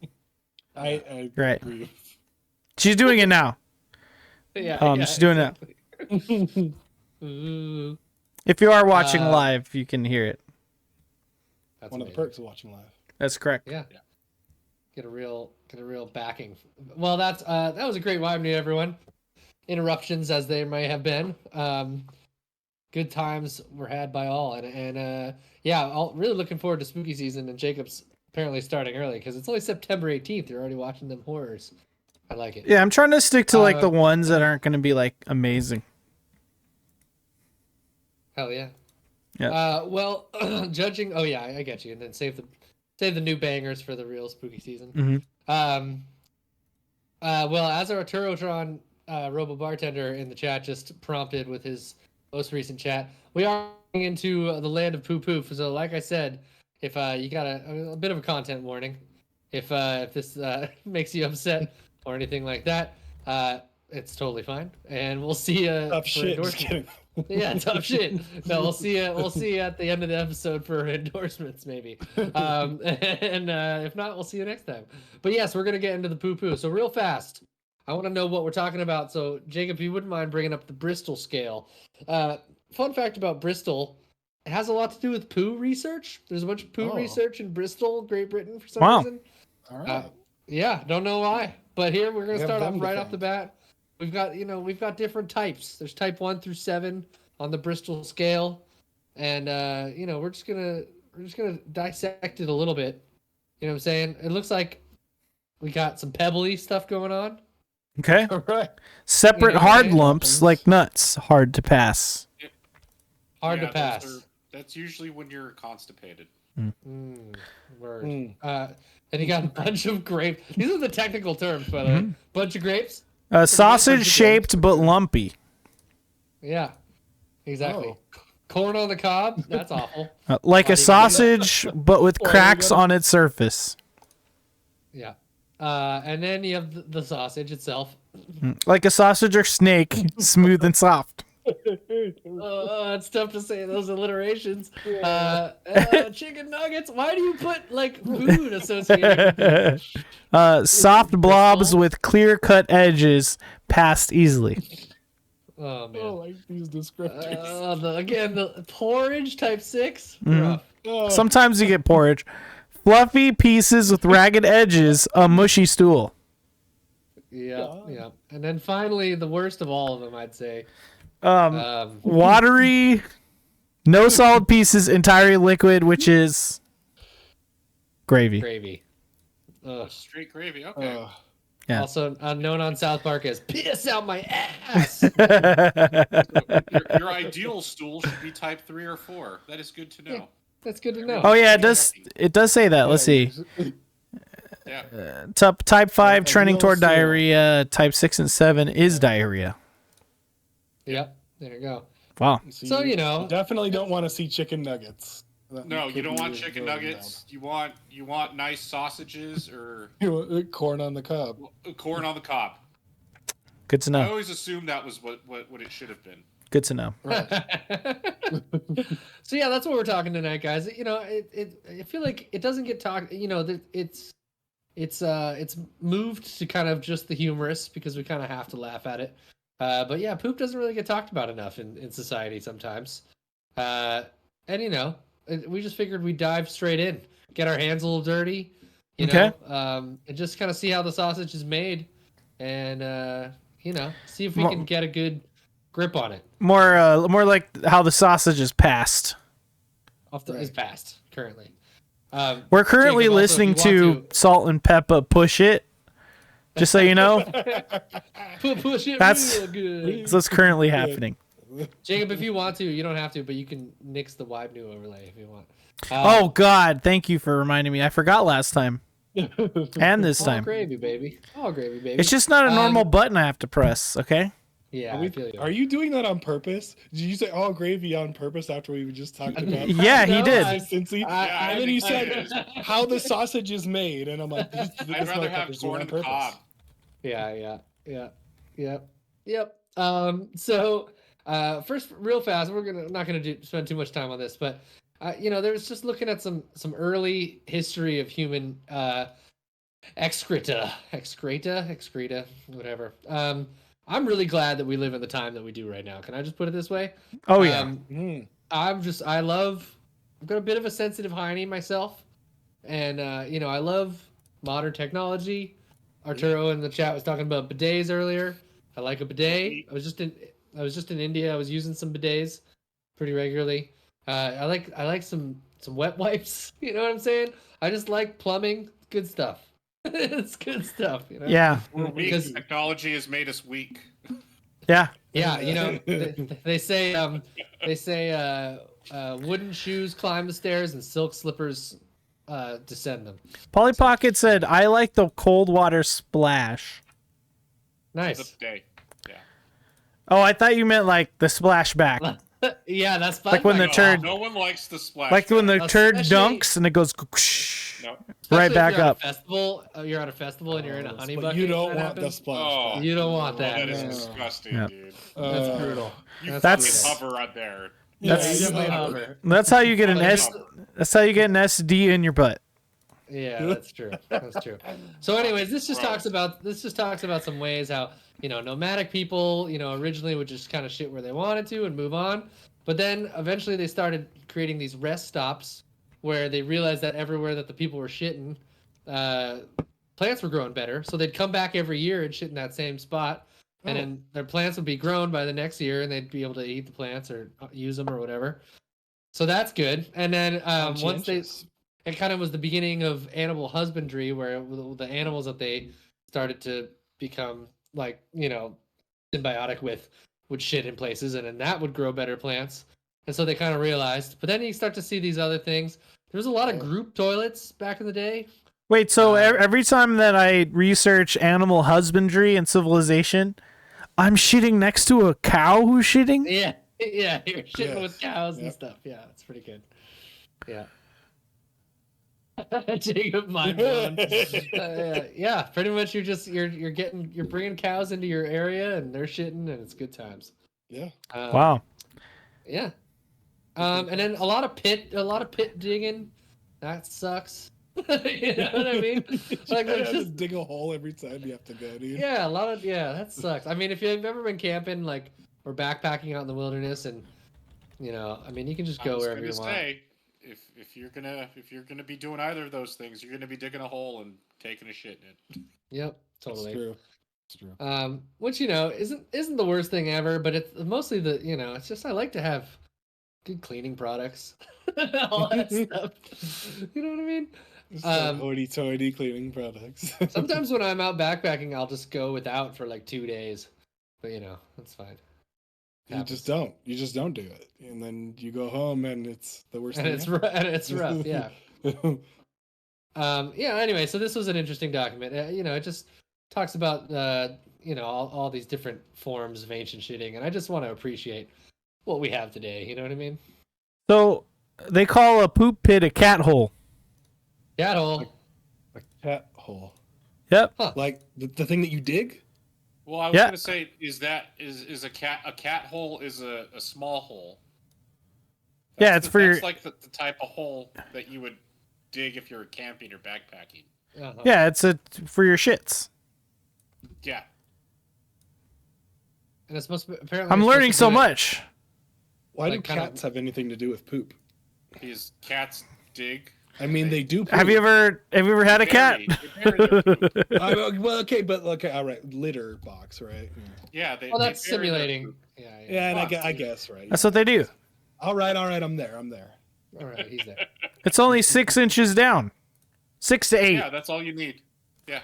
I Right. agree. She's doing it now. Yeah. She's doing it. Ooh, If you are watching live, you can hear it. that's One of amazing. the perks of watching live. That's correct. Yeah. Get a real backing. Well, that was a great WYBNOO, everyone. Interruptions as there may have been. Good times were had by all, and really looking forward to spooky season. And Jacob's apparently starting early because it's only September 18th. You're already watching them horrors. I like it. Yeah, I'm trying to stick to like the ones that aren't going to be like amazing. Hell yeah. Yeah. Well, judging. Oh yeah, I get you. And then save the new bangers for the real spooky season. Mm-hmm. Well, as our Turotron Robo Bartender in the chat just prompted with his most recent chat, we are going into the land of poo poo. So, like I said, if you got a bit of a content warning, if this makes you upset or anything like that, it's totally fine, and we'll see you. Tough shit. Just kidding. Yeah, tough shit. No, we'll see you. We'll see you at the end of the episode for endorsements, maybe. And if not, we'll see you next time. But yes, we're gonna get into the poo poo. So real fast, I want to know what we're talking about. So Jacob, if you wouldn't mind bringing up the Bristol scale. fun fact about Bristol, it has a lot to do with poo research. There's a bunch of poo Oh. research in Bristol, Great Britain, for some Wow. reason. All right. Yeah, don't know why. But here we're gonna We have start them off to right off the thank. bat. We've got different types. There's type 1 through 7 on the Bristol scale, and we're just gonna dissect it a little bit. You know what I'm saying? It looks like we got some pebbly stuff going on. Okay. All right. Separate Yeah, hard it lumps happens. like nuts, hard to pass. Hard Yeah, to pass. That's usually when you're constipated. Word. Mm. And you got a bunch of grapes. These are the technical terms, by the way. Bunch of grapes. Sausage shaped but lumpy. Yeah, exactly. Oh. Corn on the cob. That's awful. Like Why a do you gotta do that? sausage but with Why do you cracks gotta- on its surface. Yeah. And then you have the sausage itself. Like a sausage or snake, smooth and soft. It's tough to say those alliterations. Chicken nuggets. Why do you put like food associated with it? Soft blobs with clear-cut edges passed easily. Oh man. Oh, like these descriptors. The porridge type 6. Mhm. Rough. Oh, Sometimes you get porridge. Fluffy pieces with ragged edges, a mushy stool. Yeah. And then finally, the worst of all of them, I'd say. Watery, no solid pieces, entirely liquid, which is gravy. Gravy. Ugh. Straight gravy. Okay. Yeah. Also known on South Park as piss out my ass. Your ideal stool should be type 3 or 4. That is good to know. That's good to know. Oh yeah, it does say that. Let's see. Yeah. Type 5 Yeah, trending ideal toward stool. diarrhea. Type 6 and 7 is diarrhea. Yep. There you go. Wow. So, you know. definitely don't want to see chicken nuggets. That No, you could don't be want chicken really nuggets. You want nice sausages or bad. You want corn on the cob. corn on the cob. Good to I know. always assumed that was what it should have been. Good to know. So yeah, that's what we're talking tonight, guys. You know, I feel like it doesn't get talked. You know, it's moved to kind of just the humorous because we kind of have to laugh at it. But yeah, poop doesn't really get talked about enough in society sometimes. And you know, we just figured we'd dive straight in, get our hands a little dirty, you Okay. know, and just kind of see how the sausage is made, and you know, see if we More- can get a good grip on it. More like how the sausage is passed. Is passed currently. We're currently Jacob, also, listening if you to want Salt and Peppa Push It. Just so you know, push it That's- real good. that's what's currently happening. Jacob, if you want to, you don't have to, but you can nix the WYBNOO overlay if you want. Oh God, thank you for reminding me. I forgot last time and this all time. gravy, baby. All gravy, baby. It's just not a normal Um, button I have to press. Okay. Yeah, I feel you. Are you doing that on purpose? Did you say all gravy on purpose after we just talked about Yeah, he No, did. consistency? I And then you think said how the sausage is made, and I'm like, this I'd rather have motherfucker's doing corn it on on the purpose. cob. Yep. So, first, real fast, we're not gonna spend too much time on this, but you know, there was just looking at some early history of human excreta, whatever. I'm really glad that we live in the time that we do right now. Can I just put it this way? Oh yeah. I've got a bit of a sensitive hiney myself, and you know, I love modern technology. Arturo in the chat was talking about bidets earlier. I like a bidet. I was just in India. I was using some bidets pretty regularly. I like some wet wipes. You know what I'm saying? I just like plumbing. Good stuff. It's good stuff. You know? Yeah. We're weak. Because- Technology has made us weak. Yeah. Yeah, you know, they say wooden shoes climb the stairs and silk slippers descend them. Polly Pocket said, "I like the cold water splash." Nice. The day. Yeah. Oh, I thought you meant like the splash back, Yeah, that's fun. Like when the Like, turd- No one likes the splash. like when the turd Especially- dunks and it goes No. especially right if back you're at a up. festival, you're at a festival and you're in a honey But bucket. you don't and that want the happens. splash. Oh. You don't want that. That is No. disgusting, Yeah. dude. That's brutal. You That's- fucking hover out there. That's- you definitely hover. That's how you get an Like, S. That's how you get an SD in your butt. Yeah, that's true. That's true. So, anyways, this just talks about some ways how, you know, nomadic people, you know, originally would just kind of shit where they wanted to and move on. But then eventually they started creating these rest stops where they realized that everywhere that the people were shitting, plants were growing better. So they'd come back every year and shit in that same spot. And then their plants would be grown by the next year, and they'd be able to eat the plants or use them or whatever. So that's good. And then once it kind of was the beginning of animal husbandry, where the animals that they started to become like, symbiotic with would shit in places, and then that would grow better plants. And so they kind of realized. But then you start to see these other things. There was a lot of group toilets back in the day. Wait, so every time that I research animal husbandry and civilization, I'm shitting next to a cow who's shitting? Yeah, you're shitting with cows and stuff. Yeah, it's pretty good. Yeah. Jacob, mind blown. Yeah, pretty much you're bringing cows into your area and they're shitting and it's good times. Yeah. Wow. Yeah. And then a lot of pit digging. That sucks. You know what I mean? Like, just dig a hole every time you have to go, dude. Yeah, that sucks. I mean, if you've ever been camping, like, or backpacking out in the wilderness, and you can just go wherever you want. If you're gonna be doing either of those things, you're gonna be digging a hole and taking a shit in it. Yep, totally. It's true. Which isn't the worst thing ever, but it's mostly it's just I like to have good cleaning products, all that stuff. You know what I mean? Hoity-toity cleaning products. Sometimes when I'm out backpacking, I'll just go without for like 2 days, but that's fine. You just don't do it, and then you go home and it's the worst. And it's rough. Yeah. Anyway, so this was an interesting document. It just talks about all these different forms of ancient shitting, and I just want to appreciate what we have today. You know what I mean? So they call a poop pit a cat hole. Cat hole. A cat hole. Yep. Huh. Like the thing that you dig. Well, I was gonna say, is a cat hole is a small hole. That's like the type of hole that you would dig if you're camping or backpacking. Uh-huh. Yeah, it's for your shits. Yeah. And it's supposed to be, apparently. I'm learning so much. Why do cats have anything to do with poop? Because cats dig. I mean, they do. Poop. Have you ever had a cat? Well, okay, all right, litter box, right? Yeah. That's simulating. Yeah, and I guess right. That's what they do. All right, I'm there. All right, he's there. It's only 6 inches down, 6 to 8. Yeah, that's all you need. Yeah.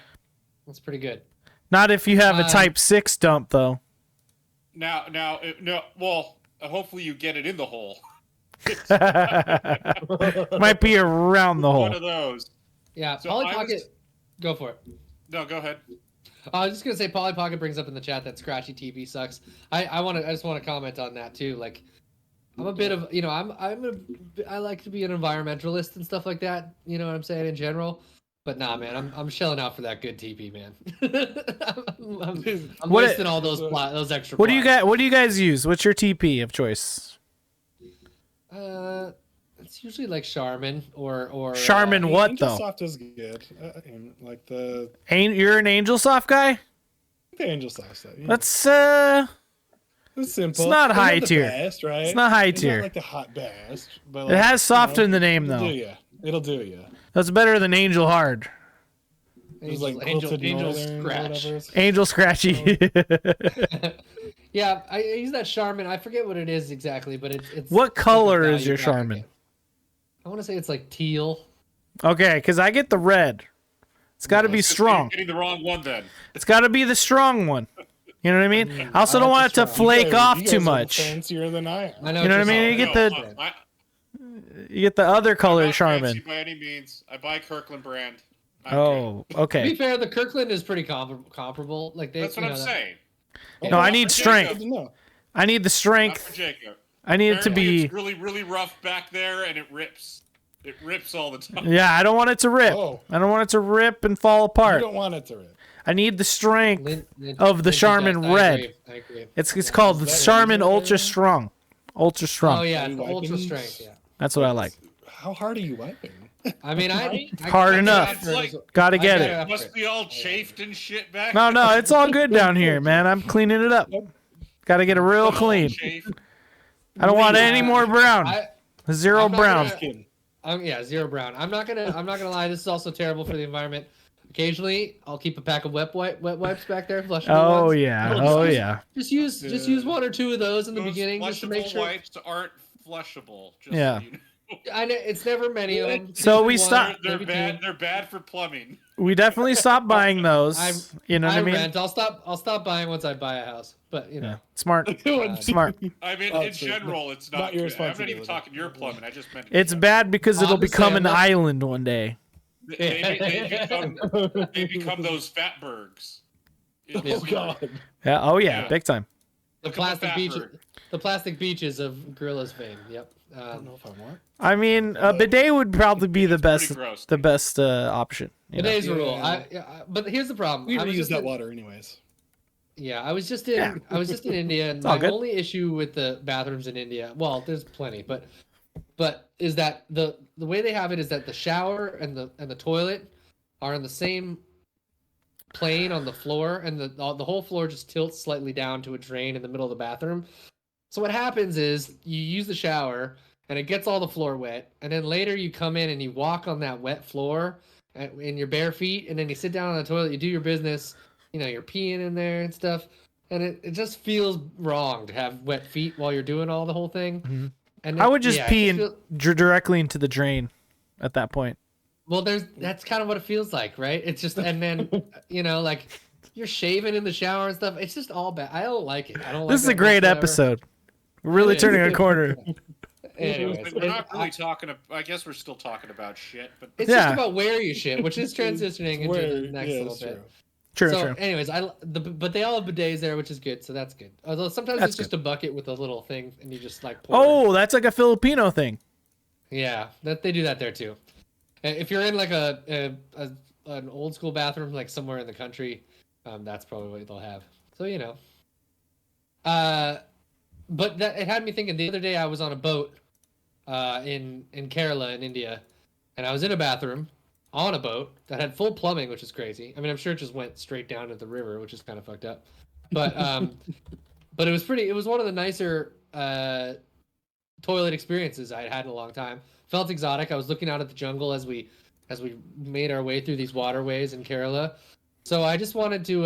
That's pretty good. Not if you have a Type 6 dump, though. Well, hopefully you get it in the hole. Might be around the hole. One of those. Yeah, so Polly Pocket. Go for it. No, go ahead. I was just gonna say, Polly Pocket brings up in the chat that scratchy TV sucks. I just want to comment on that too. Like, I'm a bit of I like to be an environmentalist and stuff like that. You know what I'm saying in general. But nah, man, I'm shelling out for that good TP, man. I'm wasting all those extra. What do you guys use? What's your TP of choice? It's usually like Charmin or Charmin. What Angel though? Soft is good. Like the. You're an Angel Soft guy. The Angel Soft stuff. Yeah. That's It's simple. It's not high the tier. Best, right? It's not high It's tier. not like the hot best, but it has soft in the name though. It'll do you. That's better than Angel Hard. Angel Scratch. Angel Scratchy. Yeah, I use that Charmin. I forget what it is exactly, but it's. What color is your Charmin? I want to say it's like teal. Okay, because I get the red. It's got to be strong. You're getting the wrong one then. It's got to be the strong one. You know what I mean? I also don't want it to flake off too much. Fancier than I am. I know you know what I mean? You get the other color Charmin. By any means, I buy Kirkland brand. Okay. To be fair, the Kirkland is pretty comparable. Like that's what I'm saying. No, I need strength. I need the strength. I need it to be it's really, really rough back there, and it rips. It rips all the time. Yeah, I don't want it to rip. I don't want it to rip and fall apart. You don't want it to rip. I need the strength of the Charmin Red. I agree. It's called the Charmin Ultra Strong. Ultra Strong. Oh yeah, it's the Ultra Strength. Yeah. That's what I like. How hard are you wiping? I mean, hard enough. Gotta get it. It must be all chafed and shit back. No, it's all good down here, man. I'm cleaning it up. Gotta get it real clean. I don't want any more brown. Zero I'm not brown. Yeah, zero brown. I'm not gonna lie. This is also terrible for the environment. Occasionally, I'll keep a pack of wet wipes back there, flushable Oh ones. yeah. Just Oh use- yeah. Just use one or two of those in the Those beginning, just to make flushable sure. wipes aren't flushable. Just Yeah. So you know. I know it's never many of them. So Usually we one, stop- They're maybe bad. two. They're bad for plumbing. We definitely stopped buying those. You know what I mean? rent. I'll stop buying once I buy a house. But you know. Yeah. Smart. Uh, Smart. I mean, Oh, in true. general, it's Not not your good. I'm not even responsibility. talking your plumbing. I just meant. It's bad because it'll Honestly, become I'm an not- island one day. They become those fatbergs. Oh god. Yeah. Oh yeah. Yeah. Big time. The Become a plastic beach. fatberg. The plastic beaches of Gorilla's fame. Yep. I don't know if I want. I mean, a bidet would probably be the It's pretty best. gross, The dude. best option. You know? Today's rule. Yeah. But here's the problem. We I was reuse just that in- water anyways. Yeah, I was just in Yeah. India, and all my good. only issue with the bathrooms in India, well, there's plenty, but is that the way they have it is that the shower and the toilet are on the same plane on the floor, and the whole floor just tilts slightly down to a drain in the middle of the bathroom. So what happens is you use the shower and it gets all the floor wet, and then later you come in and you walk on that wet floor in your bare feet, and then you sit down on the toilet, you do your business, you know, you're peeing in there and stuff, and it just feels wrong to have wet feet while you're doing all the whole thing. Mhm. And I would just yeah, it pee feels- directly into the drain at that point. Well, that's kind of what it feels like, right? It's just, and then you know, like you're shaving in the shower and stuff. It's just all bad. I don't like it. I don't. This is like a that great whatsoever. episode. We're really It turning is. a corner. Anyways, We're not really talking. I guess we're still talking about shit, but it's Yeah. just about where you shit, which is transitioning into the next little it's bit. True. So, True. anyways, but they all have bidets there, which is good. So that's good. Although sometimes That's it's just a bucket with a little thing, and you just like pour. Oh, that's like a Filipino thing. Yeah, that they do that there too. If you're in like an old school bathroom, like somewhere in the country, that's probably what they'll have. So you know. But that it had me thinking. The other day, I was on a boat, in Kerala in India, and I was in a bathroom on a boat that had full plumbing, which is crazy. I mean, I'm sure it just went straight down to the river, which is kind of fucked up. But but it was pretty. It was one of the nicer toilet experiences I had had in a long time. Felt exotic. I was looking out at the jungle as we made our way through these waterways in Kerala. So I just wanted to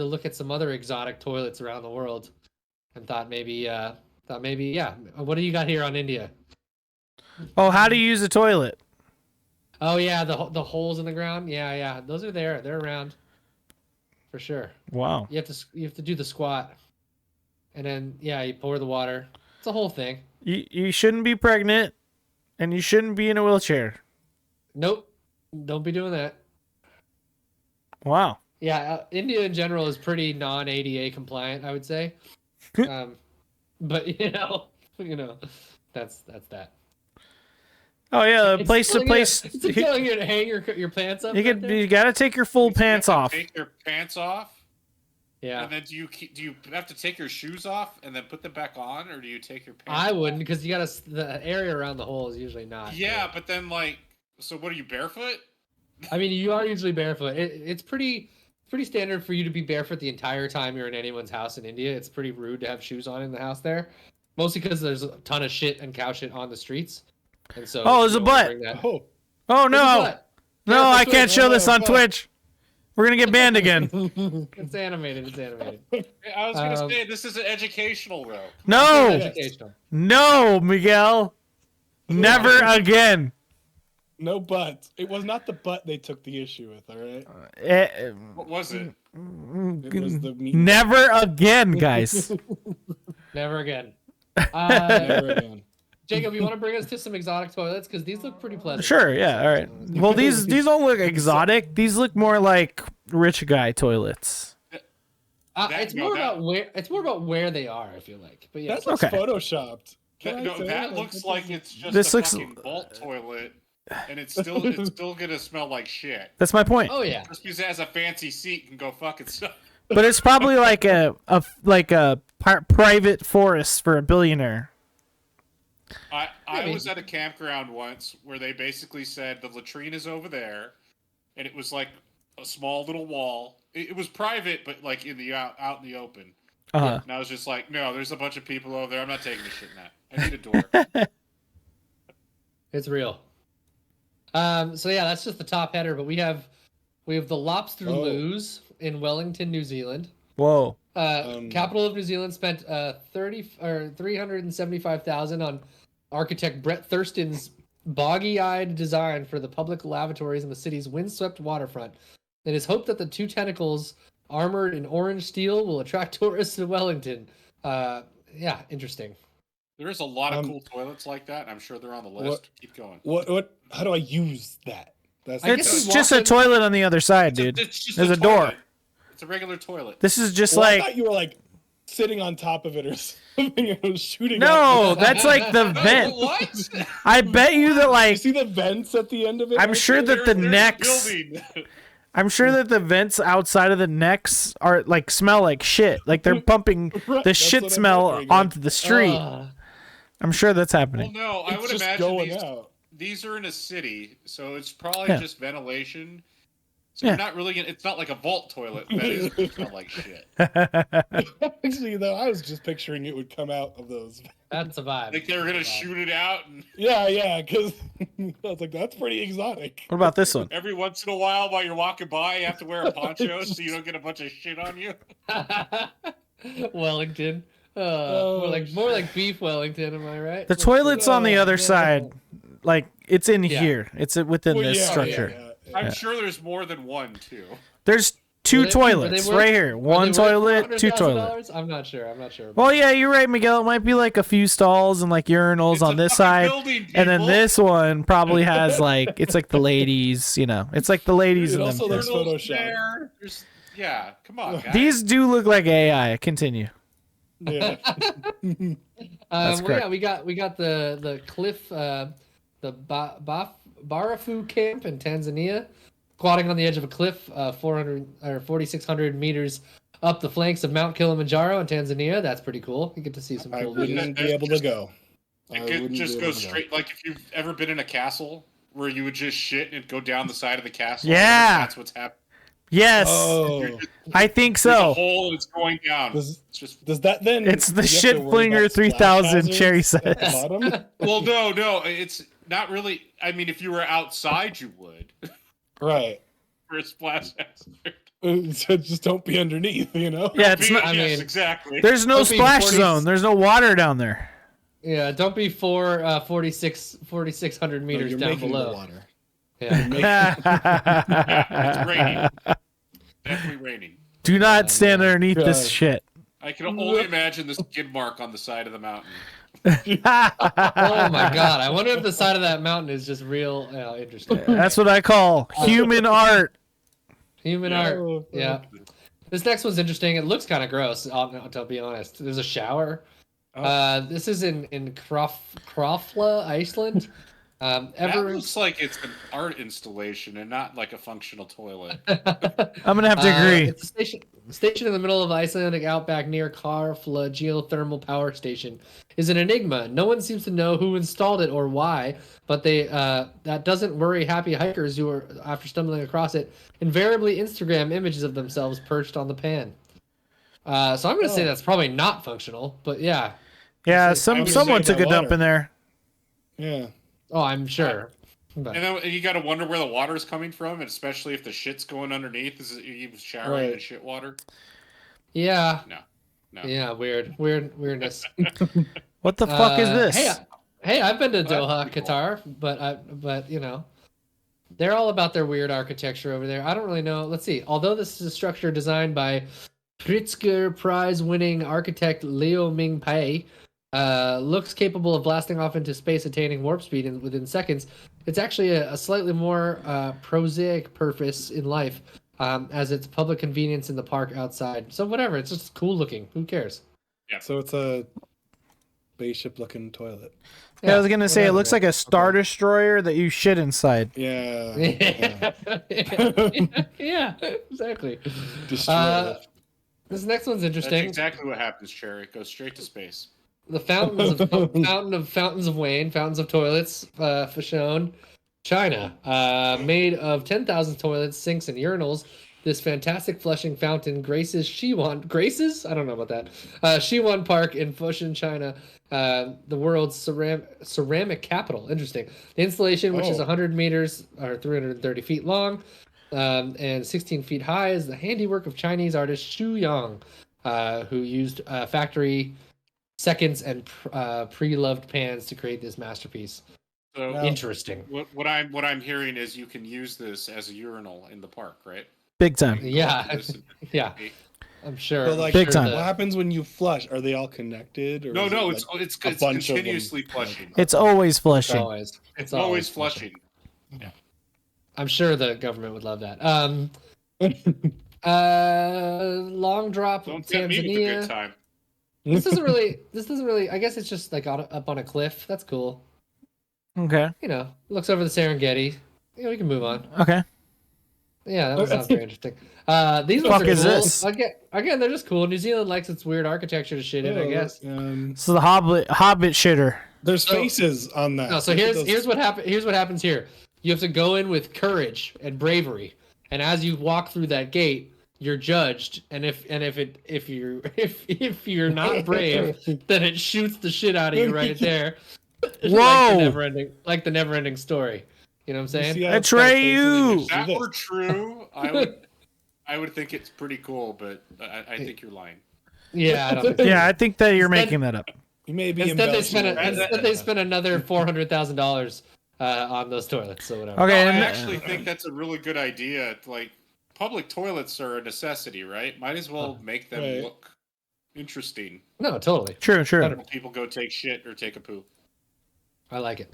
look at some other exotic toilets around the world, and thought maybe yeah. What do you got here on India? Oh, how to use a toilet? Oh yeah, the holes in the ground. Yeah, those are there. They're around, for sure. Wow. You have to do the squat, and then yeah, you pour the water. It's a whole thing. You shouldn't be pregnant, and you shouldn't be in a wheelchair. Nope, don't be doing that. Wow. Yeah, India in general is pretty non-ADA compliant, I would say. But you know, that's that. Oh yeah, It's place to telling you- place. It's telling you to hang your pants up. You right there. you gotta take your full pants You have off. to Take your pants off, Yeah, and then do you have to take your shoes off and then put them back on, or do you take your pants? I off? wouldn't, because the area around the hole is usually not. Yeah, but then so what are you, barefoot? I mean, you are usually barefoot. It's pretty standard for you to be barefoot the entire time you're in anyone's house in India. It's pretty rude to have shoes on in the house there, mostly because there's a ton of shit and cow shit on the streets. And so Oh, there's you a don't wanna butt. bring that. Oh, Oh There's a no, butt. no, Yeah, I that's can't right. show this on Oh, Twitch. We're gonna get banned again. It's animated. It's animated. I was gonna Um, say this is an educational though. No, Educational. no, Miguel, never again. no butt. It was not the butt they took the issue with. All right. What was it? It was the meat. Never again, guys. Never again. Never again. Jacob, you want to bring us to some exotic toilets? Because these look pretty pleasant. Sure, yeah, all right. Well, these don't look exotic. These look more like rich guy toilets. It's more about where they are. I feel like, but yeah. That looks Okay. photoshopped. Can I say That looks like it's just This a looks- fucking vault toilet, and it's still gonna smell like shit. That's my point. Oh yeah. Just because it has a fancy seat can go fuck itself. But it's probably like a private forest for a billionaire. I was at a campground once where they basically said the latrine is over there, and it was like a small little wall. It was private, but like in the out in the open. And I was just like, no, there's a bunch of people over there. I'm not taking a shit in that. I need a door. It's real. So yeah, that's just the top header, but we have the Lobster Loos in Wellington, New Zealand. Whoa. Capital of New Zealand spent 375,000 on architect Brett Thurston's boggy-eyed design for the public lavatories in the city's windswept waterfront. It is hoped that the two tentacles, armored in orange steel, will attract tourists to Wellington. Yeah, interesting. There is a lot of cool toilets like that. I'm sure they're on the list. Keep going. What? How do I use that? It's just a toilet on the other side, dude. There's a door. It's a regular toilet. This is just I like. thought you were like sitting on top of it or something. It was shooting. No, out. that's like the vent. What? I bet you that You like. see the vents at the end of it? I'm sure that the There's a necks. building. I'm sure that the vents outside of the necks are like smell like shit. Like they're pumping Right, the that's shit what I'm smell wondering, onto the street. I'm sure that's Well, happening. no, I It's would just imagine going out. these are in a city, so it's probably Yeah. just ventilation. So Yeah. you're not really it's not like a vault toilet. That is gonna smell like shit. Actually, though, I was just picturing it would come out of those. That's a vibe. Like they're gonna shoot it out, and Yeah, because I was like, that's pretty exotic. What about this one? every once in a while, while you're walking by, you have to wear a poncho so you don't get a bunch of shit on you. Wellington. Oh, More like beef Wellington, am I right? The toilet's on the other yeah. side. Like it's in Yeah. here. It's within Well, this yeah, structure. yeah. I'm sure there's more than one too. There's two Were they toilets worth- right here. Are One they worth toilet, two toilets. $400,000? I'm not sure. Well, yeah, you're right, Miguel. It might be like a few stalls and like urinals It's on a this fucking side. building, And then people. this one probably has like it's like the ladies, it's like the ladies It in also them. looks Turtles Photoshop. there. Yeah, come on, guys. These do look like AI. Continue. Yeah. That's correct. Yeah, we got the cliff, the Barafu camp in Tanzania, squatting on the edge of a cliff, 4,600 meters up the flanks of Mount Kilimanjaro in Tanzania. That's pretty cool. You get to see some I cool views. wouldn't be able to go. It could just go straight. Like if you've ever been in a castle where you would just shit and it'd go down the side of the castle. Yeah. That's what's happening. Yes, Oh, I think There's a so. hole and it's going down. does, It's just does that then? It's the you have to shit worry flinger about 3000, splash Cherry hazards at the says. bottom? well, no, it's not really. I mean, if you were outside, you would Right. for a splash hazard. So just don't be underneath, Yeah, it's not. I yes, mean- exactly. There's no Don't be splash 40 zone. There's no water down there. Yeah, don't be 4,600 No, meters you're down making below. the water. Yeah. It's raining. Definitely raining. Do not stand underneath this God. shit. I can only imagine the skid mark on the side of the mountain. Oh my god! I wonder if the side of that mountain is just real interesting. That's what I call human art. Human Yeah. art. Yeah. This next one's interesting. It looks kind of gross. I'll be honest. There's a shower. This is in Krafla, Iceland. That looks like it's an art installation and not like a functional toilet. I'm gonna have to agree. It's a station in the middle of the Icelandic outback near Krafla geothermal power station. Is an enigma. No one seems to know who installed it or why, but that doesn't worry happy hikers who are, after stumbling across it, invariably Instagram images of themselves perched on the pan. So I'm gonna say that's probably not functional, but yeah. Yeah, would someone save took a that dump water. in there. Yeah. Oh, I'm sure. But, And then you got to wonder where the water's coming from, and especially if the shit's going underneath. Is it you showering Right. in shit water? yeah. No. Yeah, weirdness. What the fuck is this? Hey, I've been to That's Doha, pretty cool. Qatar, but they're all about their weird architecture over there. I don't really know. Let's see. Although this is a structure designed by Pritzker Prize-winning architect Leo Ming Pei, looks capable of blasting off into space, attaining warp speed within seconds. It's actually a slightly more prosaic purpose in life, as it's public convenience in the park outside. So whatever, it's just cool looking. Who cares? So it's a spaceship looking toilet. Yeah, I was gonna say it whatever. looks like a star destroyer that you shit inside. Yeah. Yeah, exactly. Destroy it. This next one's That's interesting. exactly what happens, Cherry. It goes straight to space. The fountains of Wayne, fountains of toilets, Fashon, China, made of 10,000 toilets, sinks, and urinals This fantastic flushing fountain graces Shiwan. Graces? I don't know about that. Shiwan Park in Foshan, China, the world's ceramic capital. Interesting. The installation, which is 100 meters or 330 feet long and 16 feet high, is the handiwork of Chinese artist Xu Yang, who used factory seconds and pre-loved pans to create this masterpiece. So Interesting. what I'm hearing is you can use this as a urinal in the park, right? Big time. Yeah, yeah. I'm sure. But like, Big time. what happens when you flush? Are they all connected? Or No, is no, it, it's like, a bunch of them? continuously flushing. It's always flushing. It's always flushing. I'm sure the government would love that. Long drop Don't get me with a good Tanzania. time. This doesn't really. I guess it's just like up on a cliff. That's cool. Okay. You know, looks over the Serengeti. You know, we can move on. Okay. Yeah, that sounds very interesting. These Fuck ones are is cool. this? Again, they're just cool. New Zealand likes its weird architecture to shit in, I guess. So the Hobbit shitter. There's faces on that. No, so here's what happens here. You have to go in with courage and bravery, and as you walk through that gate, you're judged. And if you're not brave, then it shoots the shit out of you right there. Whoa! Like the never-ending story. You know what I'm saying? Atreyu! If that were true, I would think it's pretty cool, but I think you're lying. Yeah, I don't think so. Yeah, I think that you're making that up. You may be Instead they embellishing. spent another $400,000 on those toilets. So whatever. Okay. I and- actually think that's a really good idea. Like, public toilets are a necessity, right? Might as well make them Right. look interesting. No, totally. True. When people go take shit or take a poop. I like it.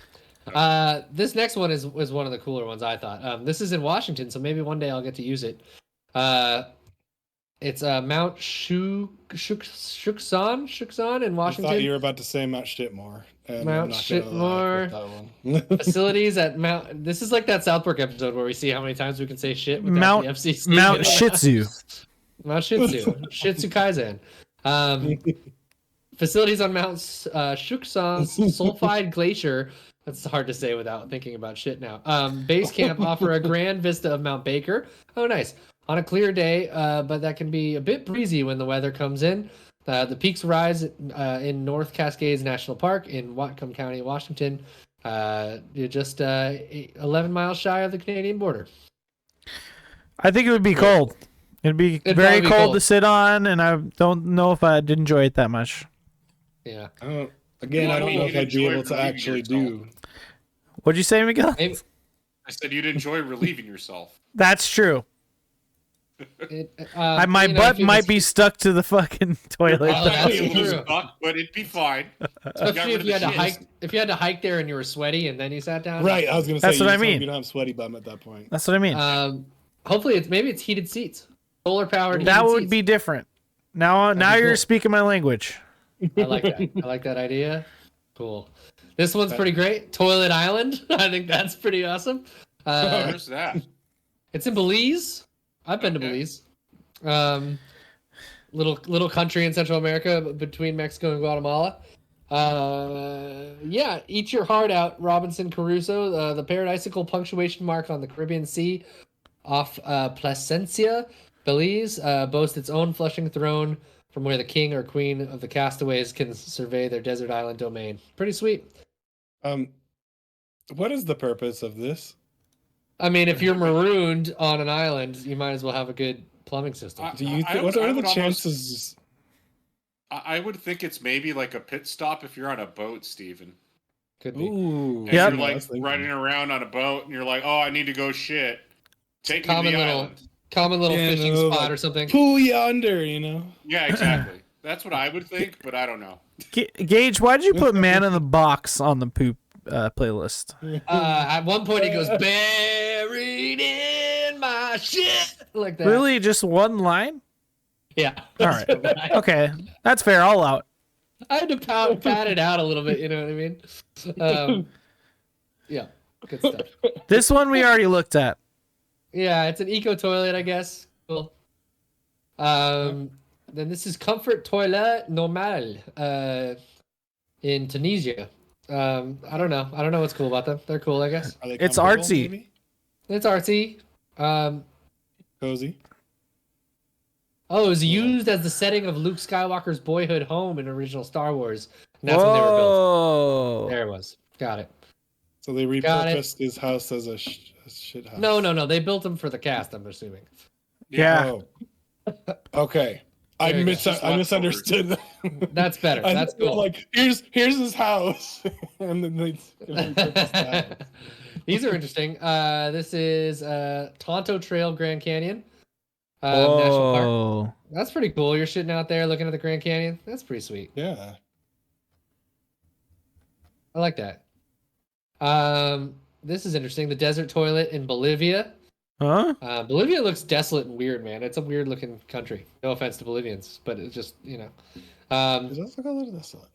This next one is one of the cooler ones, I thought. This is in Washington, so maybe one day I'll get to use it. It's Mount Shuksan in I Washington. thought you were about to say Mount Shitmore. And Mount I'm not gonna lie with that one. Facilities at Mount. This is like that South Park episode where we see how many times we can say shit without Mount the FCC. Mount Shih Tzu. Mount Shih Tzu. Shih Tzu Kaizen. Facilities on Mount Shuksan's sulfide glacier. That's hard to say without thinking about shit now. Base camp offer a grand vista of Mount Baker. Oh, nice. On a clear day, but that can be a bit breezy when the weather comes in. The peaks rise in North Cascades National Park in Whatcom County, Washington. You're just 11 miles shy of the Canadian border. I think it would be cold. It'd be It'd very probably be cold cold. to sit on, and I don't know if I'd enjoy it that much. Yeah. I don't Well, know if I'd be enjoy able to relieving actually yourself. do. What'd you say, Miguel? Maybe, I said you'd enjoy relieving yourself. That's true. My you know, butt if you might just- be stuck to the fucking toilet. Oh, It'd that's be a little true. stuck, but it'd be fine. Especially if you had to hike. hike. If you had to hike there and you were sweaty and then you sat down. Right, I was gonna say. That's what you I just hope mean. You don't have sweaty bum at that point. That's what I mean. Hopefully it's heated seats, solar powered. That would be different. Now be you're cool. speaking my language. I like that. I like that idea. Cool. This one's pretty great. Toilet Island. I think that's pretty awesome. Where's that? It's in Belize. I've been to Okay. Belize. Little country in Central America between Mexico and Guatemala. Yeah, eat your heart out, Robinson Crusoe. The paradisical punctuation mark on the Caribbean Sea off Placencia, Belize, boasts its own flushing throne from where the king or queen of the castaways can survey their desert island domain. Pretty sweet. What is the purpose of this? I mean, if you're marooned on an island, you might as well have a good plumbing system. Do you? I What would are the almost- chances? I would think it's maybe like a pit stop if you're on a boat, Steven. Could be. Ooh, And Yep. you're I like was thinking. running around on a boat and you're like, oh, I need to go shit. Take me to Common the little- island. Common little Yeah, fishing no, spot like, or something. Pool yonder, you know. Yeah, exactly. That's what I would think, but I don't know. Gage, why did you put Man in the Box on the poop playlist? At one point, he goes, "Buried in my shit," like that. Really, just one line? Yeah. All right. Okay, that's fair. All out. I had to pat it out a little bit. You know what I mean? Yeah. Good stuff. This one we already looked at. Yeah, it's an eco toilet, I guess. Cool. Then this is Comfort Toilet Normal in Tunisia. I don't know. I don't know what's cool about them. They're cool, I guess. Are they It's comfortable, artsy. maybe? It's artsy. Cozy. Oh, it was used as the setting of Luke Skywalker's boyhood home in original Star Wars. And that's when they were built. Whoa. There it was. Got it. So they Got it. repurposed his house as a shit house. No. They built them for the cast, I'm assuming. Yeah. Oh. Okay. I There you go. misunderstood. That's better. I That's thought, cool. Like here's his house, and then they repurposed that. These are interesting. This is Tonto Trail Grand Canyon National Park. Whoa. That's pretty cool. You're sitting out there looking at the Grand Canyon. That's pretty sweet. Yeah. I like that. This is interesting. The desert toilet in Bolivia. Huh? Bolivia looks desolate and weird, man. It's a weird looking country. No offense to Bolivians, but it's just, you know. It does look a little desolate.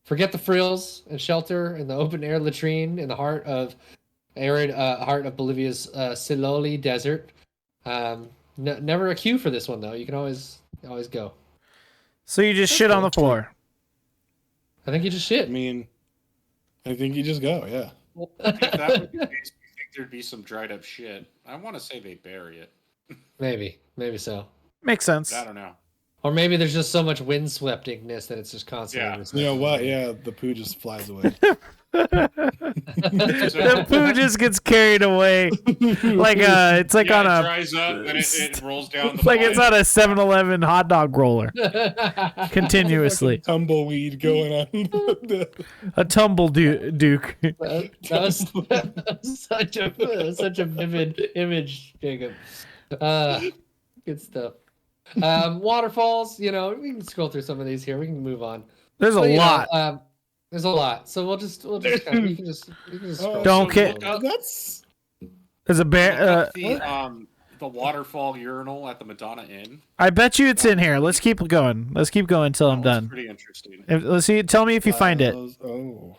Forget the frills and shelter in the open air latrine in the heart of Bolivia's Siloli Desert. Never a queue for this one though. You can always go. So you just shit on the floor. I think you just I shit. mean, I think you just go. Yeah. If that would be the case, you think there'd be some dried up shit. I want to say they bury it. Maybe so. Makes sense. I don't know. Or maybe there's just so much windsweptingness that it's just constantly. You know what? Yeah, the poo just flies away. The poo just gets carried away. Like it's like on it a dries up and it rolls down. it's like it's on a 7-Eleven hot dog roller continuously. Tumbleweed going on. A tumble duke. that was such a vivid image, Jacob. Good stuff. Waterfalls, you know, we can scroll through some of these here. We can move on. There's a But, you lot. know, there's a lot. So we'll just kind of, you can just scroll. Don't So care. look up- That's There's a look bear. up the waterfall urinal at the Madonna Inn. I bet you it's in here. Let's keep going. Let's keep going until I'm That was done. Pretty interesting. Let's see. Tell me if you find it. Oh. All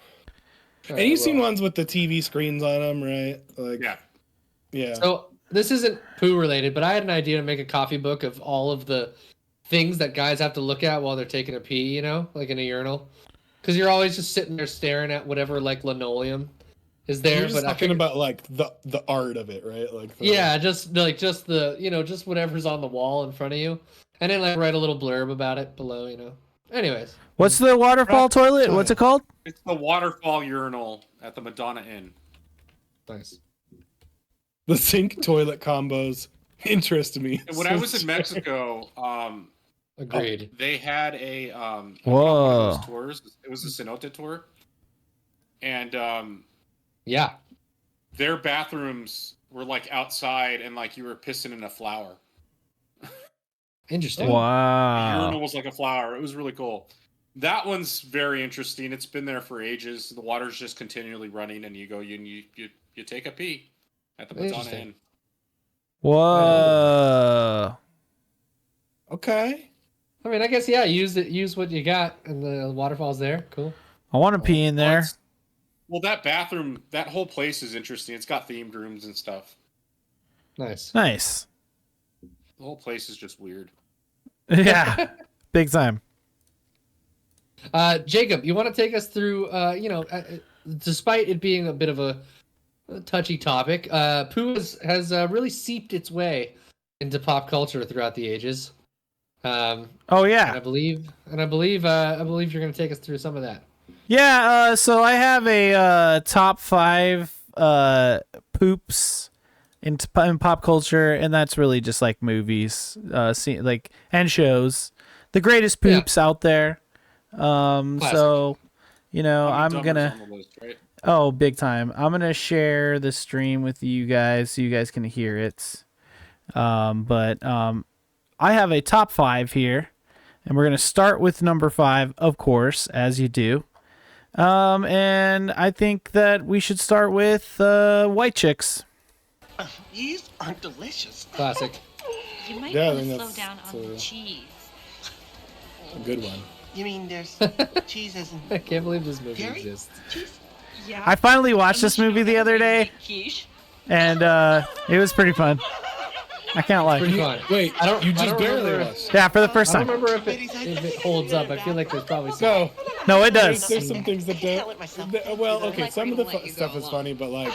And you've right, seen well, ones with the TV screens on them, right? Like, Yeah. yeah. So this isn't poo related, but I had an idea to make a coffee book of all of the things that guys have to look at while they're taking a pee, you know, like in a urinal. Because you're always just sitting there staring at whatever like linoleum is there. You're just but I talking figured- about like the art of it, right? Like the, yeah, just the just whatever's on the wall in front of you, and then like write a little blurb about it below, you know. Anyways, What's the waterfall toilet? What's it called? It's the waterfall urinal at the Madonna Inn. nice. the sink toilet combos interest me. And when I was in Mexico, Agreed. they had a I went on one Whoa. of those tours. It was a cenote tour, and Yeah. their bathrooms were like outside, and like you were pissing in a flower. Interesting. The Wow. urinal was like a flower. It was really cool. That one's very interesting. It's been there for ages. The water's just continually running, and you go, you take a pee at the Madonna Interesting. Inn. Whoa. Okay. I mean, I guess yeah. Use what you got, and the waterfall's there. Cool. I want to pee in there. Well, that bathroom, that whole place is interesting. It's got themed rooms and stuff. Nice. Nice. The whole place is just weird. Yeah. Big time. Jacob, you want to take us through? Despite it being a bit of a touchy topic, poo has really seeped its way into pop culture throughout the ages. Oh And yeah. I believe you're going to take us through some of that. Yeah, so I have a top 5 poops in pop culture, and that's really just like movies, and shows. The greatest Yeah. poops out there. So, you know, Dumb I'm and gonna. Dumber's on the list, right? Oh, big time! I'm gonna share the stream with you guys so you guys can hear it. I have a top 5 here, and we're gonna start with number 5, of course, as you do. And I think that we should start with white chicks. These are delicious. Classic. You might Yeah, I want to think slow that's, down on the cheese. A good one. You mean there's cheese as in I can't believe this movie Perry? exists. Cheese? Yeah. I finally watched this movie the other day, Quiche. and it was pretty fun. I can't lie. Pretty fun. Wait, I don't. you I just don't barely remember- watched. Yeah, for the first I don't time. remember if it holds up. I feel like there's probably some. No, No, it there's does. some things that Tell don't. it myself. Well, I'm okay, like some of we the let you stuff go is along. funny, but like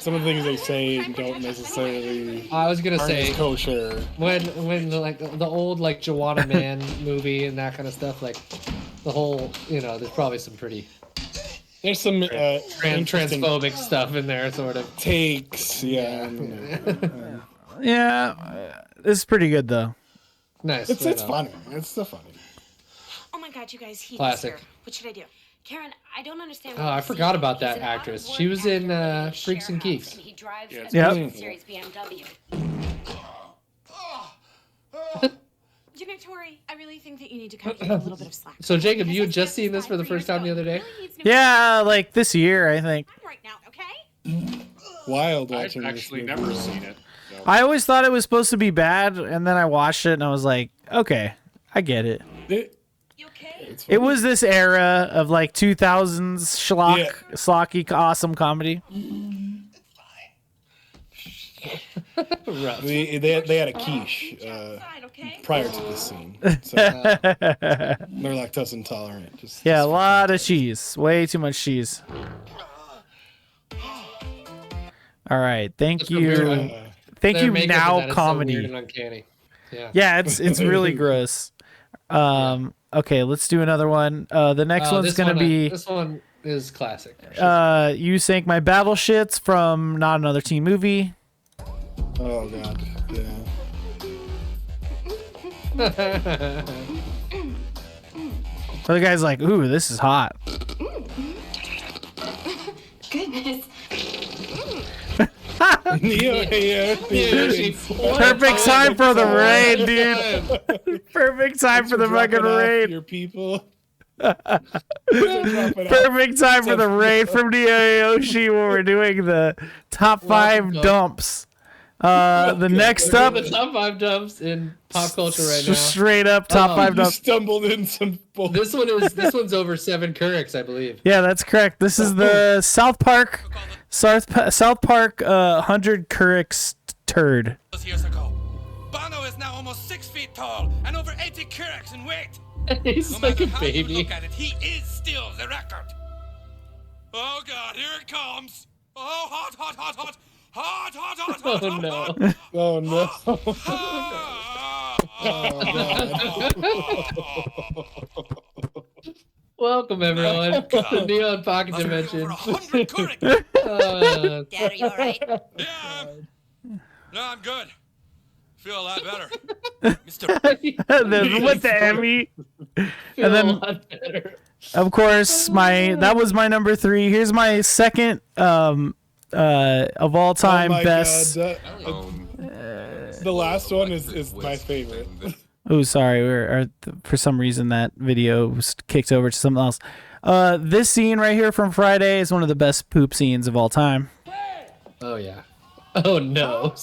some of the things they say don't necessarily I was gonna aren't as say kosher. when like the old like Joanna Man movie and that kind of stuff, like the whole, there's probably some pretty There's some interesting transphobic stuff in there, sort of. takes. Yeah. Yeah, it's pretty good though. Nice. It's right on. funny. It's so funny. Oh my god, you guys, he Classic. is here. What should I do? Karen, I don't understand. Oh, I forgot about that actress. She was in Freaks and Geeks. And he drives Yeah, a Yep. series BMW. You know, Tori, I really think that you need to cut a little bit of slack. So Jacob, you had just seen this for the first time the other day? Yeah, like this year, I think. Right now, okay? Wild I've watching actually this never movie. seen it. So. I always thought it was supposed to be bad, and then I watched it and I was like, okay, I get it. You okay? It was this era of like 2000s schlocky, awesome comedy. Rough. They had a quiche Outside, okay? prior to this scene. So they're lactose intolerant. Yeah, a lot of cheese. Way too much cheese. All right, thank That's what weird, you. Thank Their you, makeup in now that is so comedy. weird and uncanny. Yeah. Yeah, it's really gross. Okay, let's do another one. The next one's this gonna one, be this one is classic. You sank my battle shits from Not Another Teen Movie. Oh god. Yeah. The guy's like, ooh, this is hot. Goodness. Perfect time for the raid, dude. Perfect time for the fucking raid. Your people. Perfect time for the raid from Yoshi when we're doing the top 5 dumps. The next up, the top 5 dumps in pop culture right now. straight up top 5 You dumps. stumbled in some bull. This one's over 7 Kurix, I believe. Yeah, that's correct. This is the South Park 100 Kurix turd. Years ago, Bono is now almost 6 feet tall and over 80 Kurix in weight. He's No like a matter how you baby. look at it, he is still the record. Oh God, here it comes. Oh, hot, hot, hot, hot. Hot, hot, hot, hot, Oh hot, no. hot. Oh no. Welcome everyone to Neon Pocket Dimension. Over 100 Kurix. Dad, are you alright? Yeah. No, I'm good. Feel a lot better. Mr. Then with the Emmy. Feel then- a lot better. Of course, that was my number 3. Here's my second of all time Oh my best. God, the last one is my favorite. Oh, sorry. For some reason that video was kicked over to something else. This scene right here from Friday is one of the best poop scenes of all time. Oh yeah. Oh no.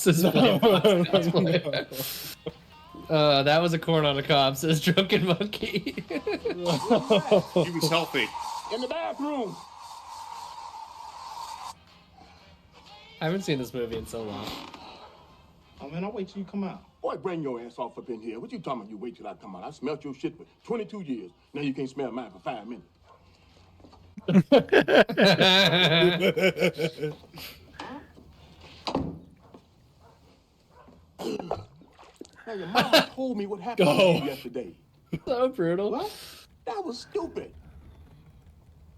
That was a corn on the cob, says Drunken Monkey. He was healthy. In the bathroom. I haven't seen this movie in so long. Oh man, I'll wait till you come out. Boy, bring your ass off up in here. What you talking about? You wait till I come out. I smelled your shit for 22 years. Now you can't smell mine for 5 minutes. Now your mama told me what happened to you yesterday. So brutal. What? That was stupid.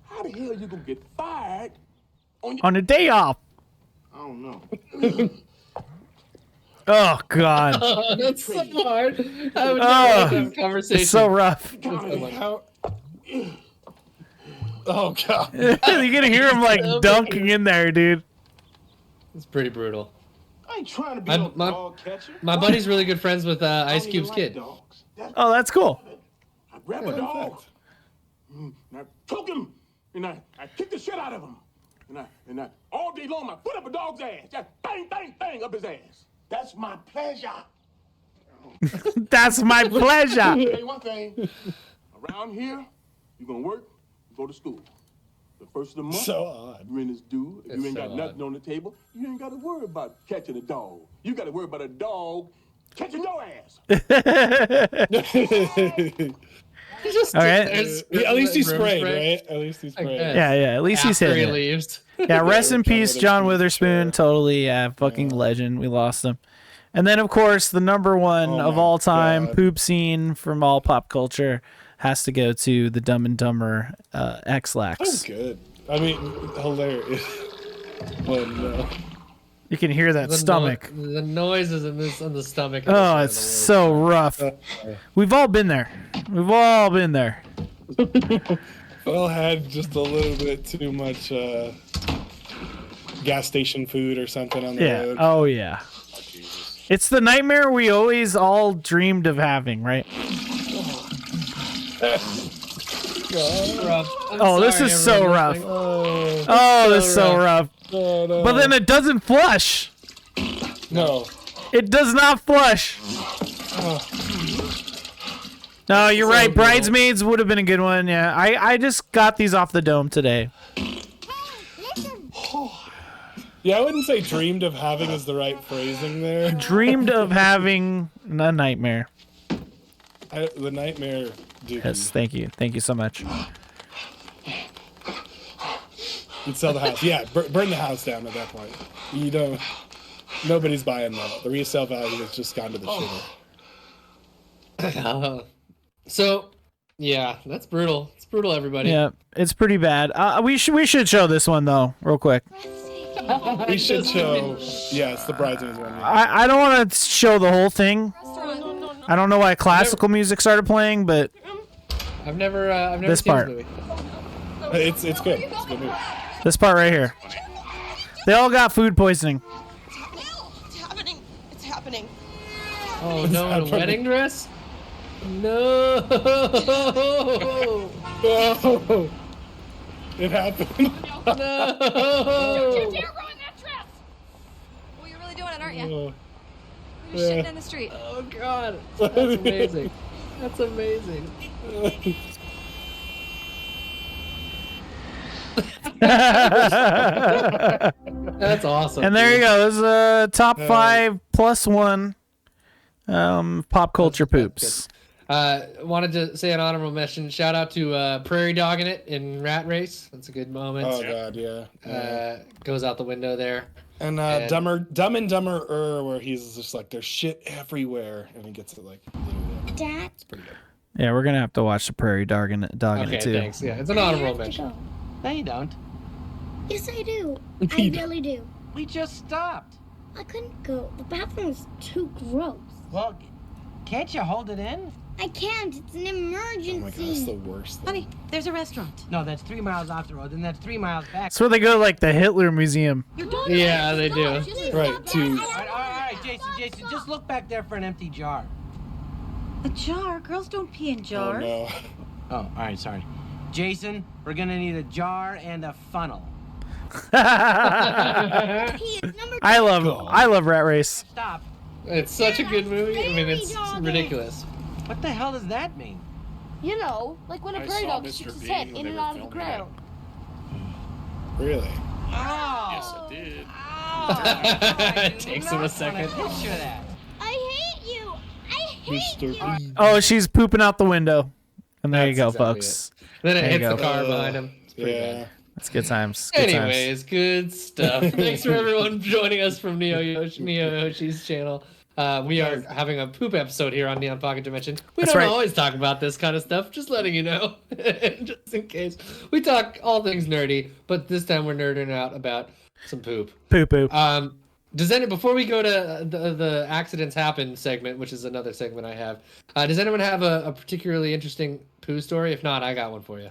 How the hell you gonna get fired On a day off. I don't know. Oh, God. Oh, that's so hard. I would never Oh, have a conversation. It's so rough. How... Oh god. You're going to hear him like dunking in there, dude. It's pretty brutal. I ain't trying to be My- no my- dog catcher. My buddy's really good friends with I Ice don't Cube's even like kid. dogs. Oh, that's cool. I grab a dog, and I choke him, and I kick the shit out of him. And I all day long I put up a dog's ass. Just bang, bang, bang up his ass. That's my pleasure. That's my pleasure. Tell you one thing. Around here, you're gonna work, you go to school. The first of the month, So odd. rent is due. If It's you ain't so got nothing on the table, you ain't got to worry about catching a dog. You got to worry about a dog catching your ass. Just All right. At least he room sprayed, spray. right? At least he I sprayed. guess. Yeah, yeah. At least he's After he hitting it. leaves. Yeah, rest in John peace, John Witherspoon, Witherspoon. sure. Totally, yeah, fucking legend. We lost him. And then, of course, the number one Oh of my all time God. poop scene from all pop culture has to go to the Dumb and Dumber X-Lax. So good. I mean, hilarious. Oh no. You can hear that stomach. The noises in this on the stomach. Oh, it's so rough. We've all been there. We've all been there. Well, had just a little bit too much gas station food or something on the Yeah. road. Oh, yeah. It's the nightmare we always all dreamed of having, right? Oh, this is so rough. Oh, this is so rough. Oh, no. But then it doesn't flush. No. It does not flush. No, you're right. Bridesmaids would have been a good one. Yeah, I just got these off the dome today. Yeah, I wouldn't say dreamed of having is the right phrasing there. Dreamed of having a nightmare. The nightmare, dude. Yes, thank you. Thank you so much. You'd sell the house. Yeah, burn the house down at that point. You don't. Nobody's buying that. The resale value has just gone to the shitter. So, yeah, that's brutal. It's brutal, everybody. Yeah, it's pretty bad. We should show this one though, real quick. We should show. Yes, the bridesmaids one. I don't want to show the whole thing. I don't know why classical music started playing, but I've never this seen part. this movie. It's good. It's a good movie. This part right here. They all got food poisoning. It's happening. It's happening. Oh no, in a wedding dress? No. Oh, it happened. No. Don't you dare ruin that dress! Well, you're really doing it, aren't you? Oh, You're shitting in the street. Oh god. That's amazing. That's amazing. That's awesome. And there dude. you go. This is a top 5 plus 1 pop culture poops. Wanted to say an honorable mention. Shout out to Prairie Dogging It in Rat Race. That's a good moment. Oh god, yeah. Goes out the window there. And Dumb and Dumber, where he's just like, there's shit everywhere, and he gets it like. Dad. It's pretty good. Yeah, we're gonna have to watch the Prairie Dogging It Okay, too. thanks. Yeah, it's an honorable mention. No, you don't. Yes, I do. I really do. We just stopped. I couldn't go. The bathroom was too gross. Well, can't you hold it in? I can't. It's an emergency. Oh my god, that's the worst thing. Honey, there's a restaurant. No, that's 3 miles off the road, and that's 3 miles back. That's where they go to like the Hitler Museum. Yeah, they do. Right, to. All right, Jason, just look back there for an empty jar. A jar? Girls don't pee in Oh jars. no. Oh, all right, sorry. Jason, we're gonna need a jar and a funnel. I love Rat Race. Stop. It's such a good movie. I mean, it's ridiculous. What the hell does that mean? You know, like when a I prairie saw dog sticks Mr. his head Bean in when and they out were of the filming it. ground. Really? Oh. Yes, I did. It takes him a second. Picture that. I hate you. I hate you. Oh, she's pooping out the window. And there you go, That's exactly folks. Then it There you hits the go. car behind him. It's pretty Yeah. bad. That's good times. Good times. Anyways, good stuff. Thanks for everyone joining us from Neo Yoshi's channel. We are having a poop episode here on Neon Pocket Dimension. We That's don't right. always talk about this kind of stuff, just letting you know, just in case. We talk all things nerdy, but this time we're nerding out about some poop. Poo poo. Before we go to the accidents happen segment, which is another segment I have, does anyone have a particularly interesting poo story? If not, I got one for you.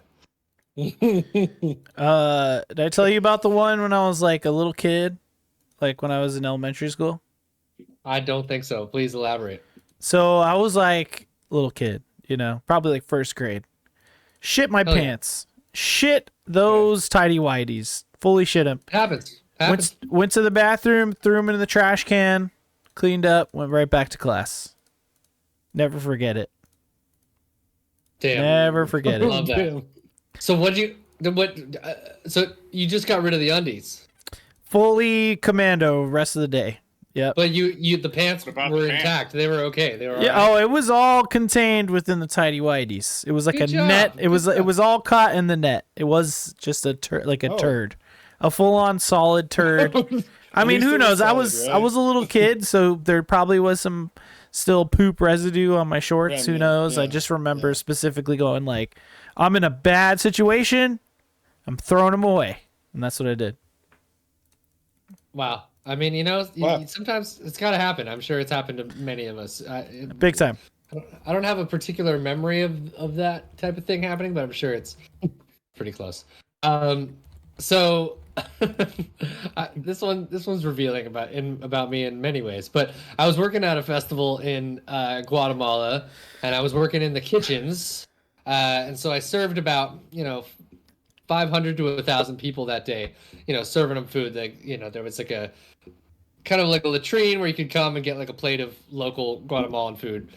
Did I tell you about the one when I was like a little kid? Like when I was in elementary school? I don't think so. Please elaborate. So I was like a little kid, you know, probably like first grade. Shit my Oh, yeah. pants. Shit those tidy whities. Fully shit them. Happens. Went to the bathroom, threw them in the trash can, cleaned up, went right back to class. Never forget it. Damn. Never forget it. Love that. So so you just got rid of the undies? Fully commando rest of the day. Yep. But the pants What about were the pants? intact. They were okay. They were Yeah. all right. Oh, it was all contained within the tidy whities. It was like Good a job. net. It Good was job. all caught in the net. It was just a Oh. turd, a full on solid turd. I At mean, least who it was knows? I solid, was right? a little kid, so there probably was some still poop residue on my shorts. Who Remnant, knows? I yeah, just remember yeah. specifically going like, I'm in a bad situation. I'm throwing them away, and that's what I did. Wow. I mean, Wow. sometimes it's got to happen. I'm sure it's happened to many of us. Big time. I don't have a particular memory of that type of thing happening, but I'm sure it's pretty close. So this one's revealing about me in many ways. But I was working at a festival in Guatemala, and I was working in the kitchens, and so I served about 500 to 1,000 people that day. Serving them food. There was like a kind of like a latrine where you could come and get like a plate of local Guatemalan food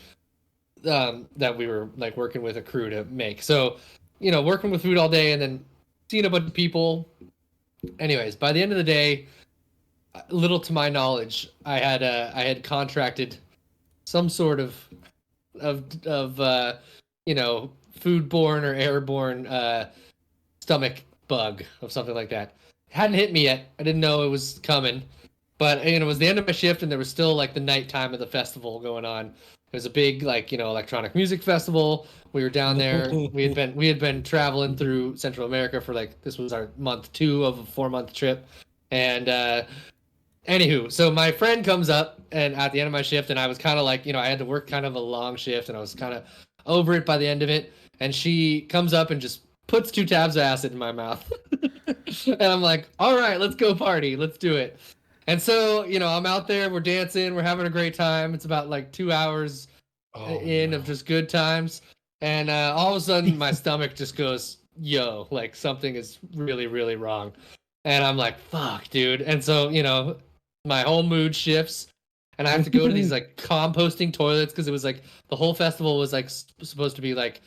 that we were like working with a crew to make. So, working with food all day and then seeing a bunch of people. Anyways, by the end of the day, little to my knowledge, I had contracted some sort of foodborne or airborne stomach bug of something like that. It hadn't hit me yet. I didn't know it was coming. But it was the end of my shift, and there was still like the nighttime of the festival going on. It was a big electronic music festival. We were down there. we had been traveling through Central America for this was our month 2 of a 4-month trip, and anywho, so my friend comes up and at the end of my shift, and I was kind of like I had to work kind of a long shift, and I was kind of over it by the end of it, and she comes up and just puts 2 tabs of acid in my mouth, and I'm like, all right, let's go party, let's do it. And so, I'm out there, we're dancing, we're having a great time. It's about like 2 hours of just good times. And all of a sudden, my stomach just goes, yo, like something is really, really wrong. And I'm like, fuck, dude. And so, my whole mood shifts. And I have to go to these like composting toilets because it was like the whole festival was like supposed to be like,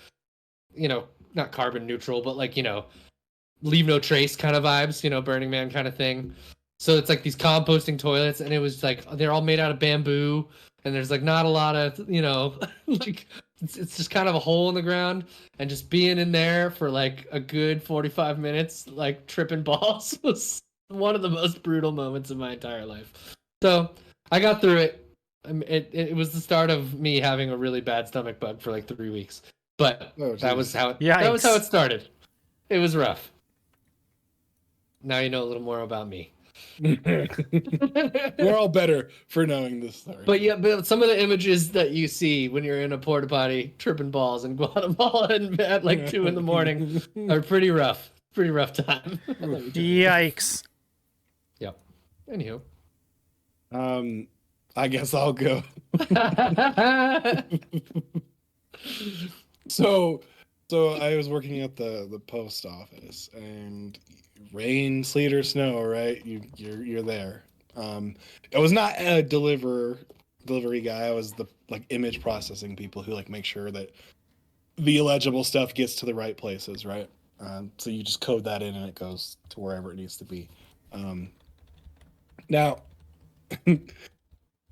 not carbon neutral, but like, leave no trace kind of vibes, Burning Man kind of thing. So it's like these composting toilets, and it was like they're all made out of bamboo, and there's like not a lot of like it's just kind of a hole in the ground, and just being in there for like a good 45 minutes, like tripping balls, was one of the most brutal moments of my entire life. So I got through it. It was the start of me having a really bad stomach bug for like 3 weeks, but that was how it started. It was rough. Now you know a little more about me. We're all better for knowing this story. But some of the images that you see when you're in a porta potty tripping balls in Guatemala at like 2 a.m. are pretty rough. Pretty rough time. Yikes. Yep. Anywho. I guess I'll go. So I was working at the post office, and rain, sleet, or snow, right? You're there. I was not a delivery guy. I was the like image processing people who like make sure that the illegible stuff gets to the right places, right? So you just code that in and it goes to wherever it needs to be. Now,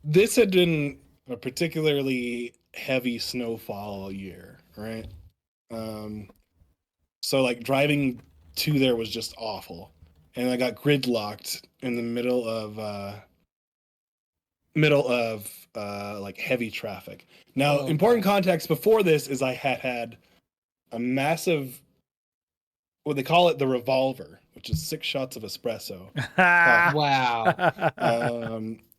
this had been a particularly heavy snowfall year, right? So like driving to there was just awful, and I got gridlocked in the middle of like heavy traffic. Now, important context before this is I had a massive, what they call it, the revolver, which is 6 shots of espresso. Wow.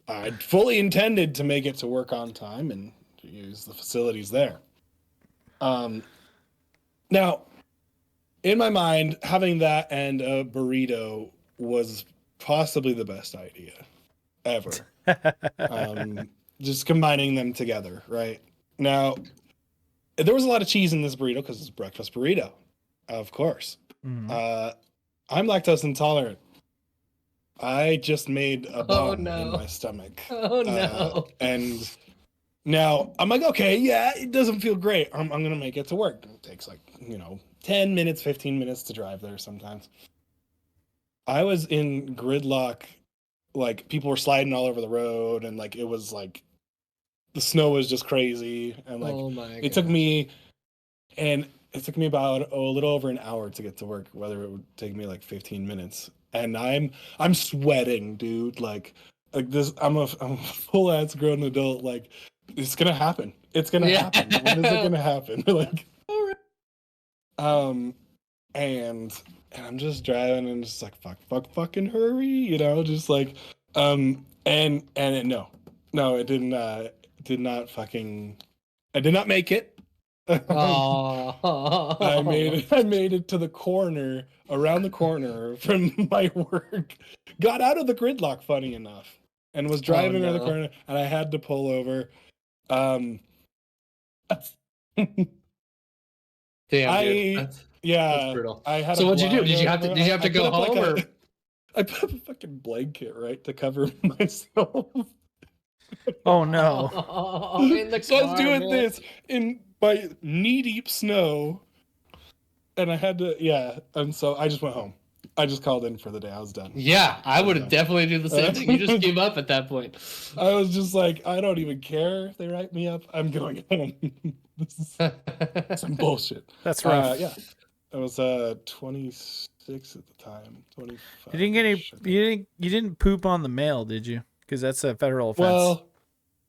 I fully intended to make it to work on time and to use the facilities there. Now, in my mind, having that and a burrito was possibly the best idea ever. Just combining them together, right? Now, there was a lot of cheese in this burrito because it's a breakfast burrito, of course. Mm. I'm lactose intolerant. I just made a bomb in my stomach. Oh no. And now I'm like, okay, yeah, it doesn't feel great. I'm going to make it to work. It takes like, 10 minutes, 15 minutes to drive there sometimes. I was in gridlock like people were sliding all over the road, and like it was like the snow was just crazy, and like Oh my it took me about a little over an hour to get to work, whether it would take me like 15 minutes. And I'm sweating, dude. Like this, I'm a full ass grown adult. Like it's gonna happen. It's gonna happen. When is it gonna happen? Like, and I'm just driving and just like fucking hurry, you know, just like and no, it did not fucking, I did not make it. Oh. I made it to the corner, around the corner from my work, got out of the gridlock, funny enough, and was driving around the corner, and I had to pull over. Damn, dude. That's brutal. I had. So what'd you do? Did you have to I go put up home or? I put up a fucking blanket, right, to cover myself. Oh no. In the So I was doing man. this in my knee-deep snow, and I had to, and so I just went home. I just called in for the day. I was done. Yeah, I would have definitely do the same thing. You just gave up at that point. I was just like, I don't even care if they write me up. I'm going home. This is some bullshit. That's rough. Yeah, I was 26 at the time. 25. You didn't get any. You didn't poop on the mail, did you? Because that's a federal offense.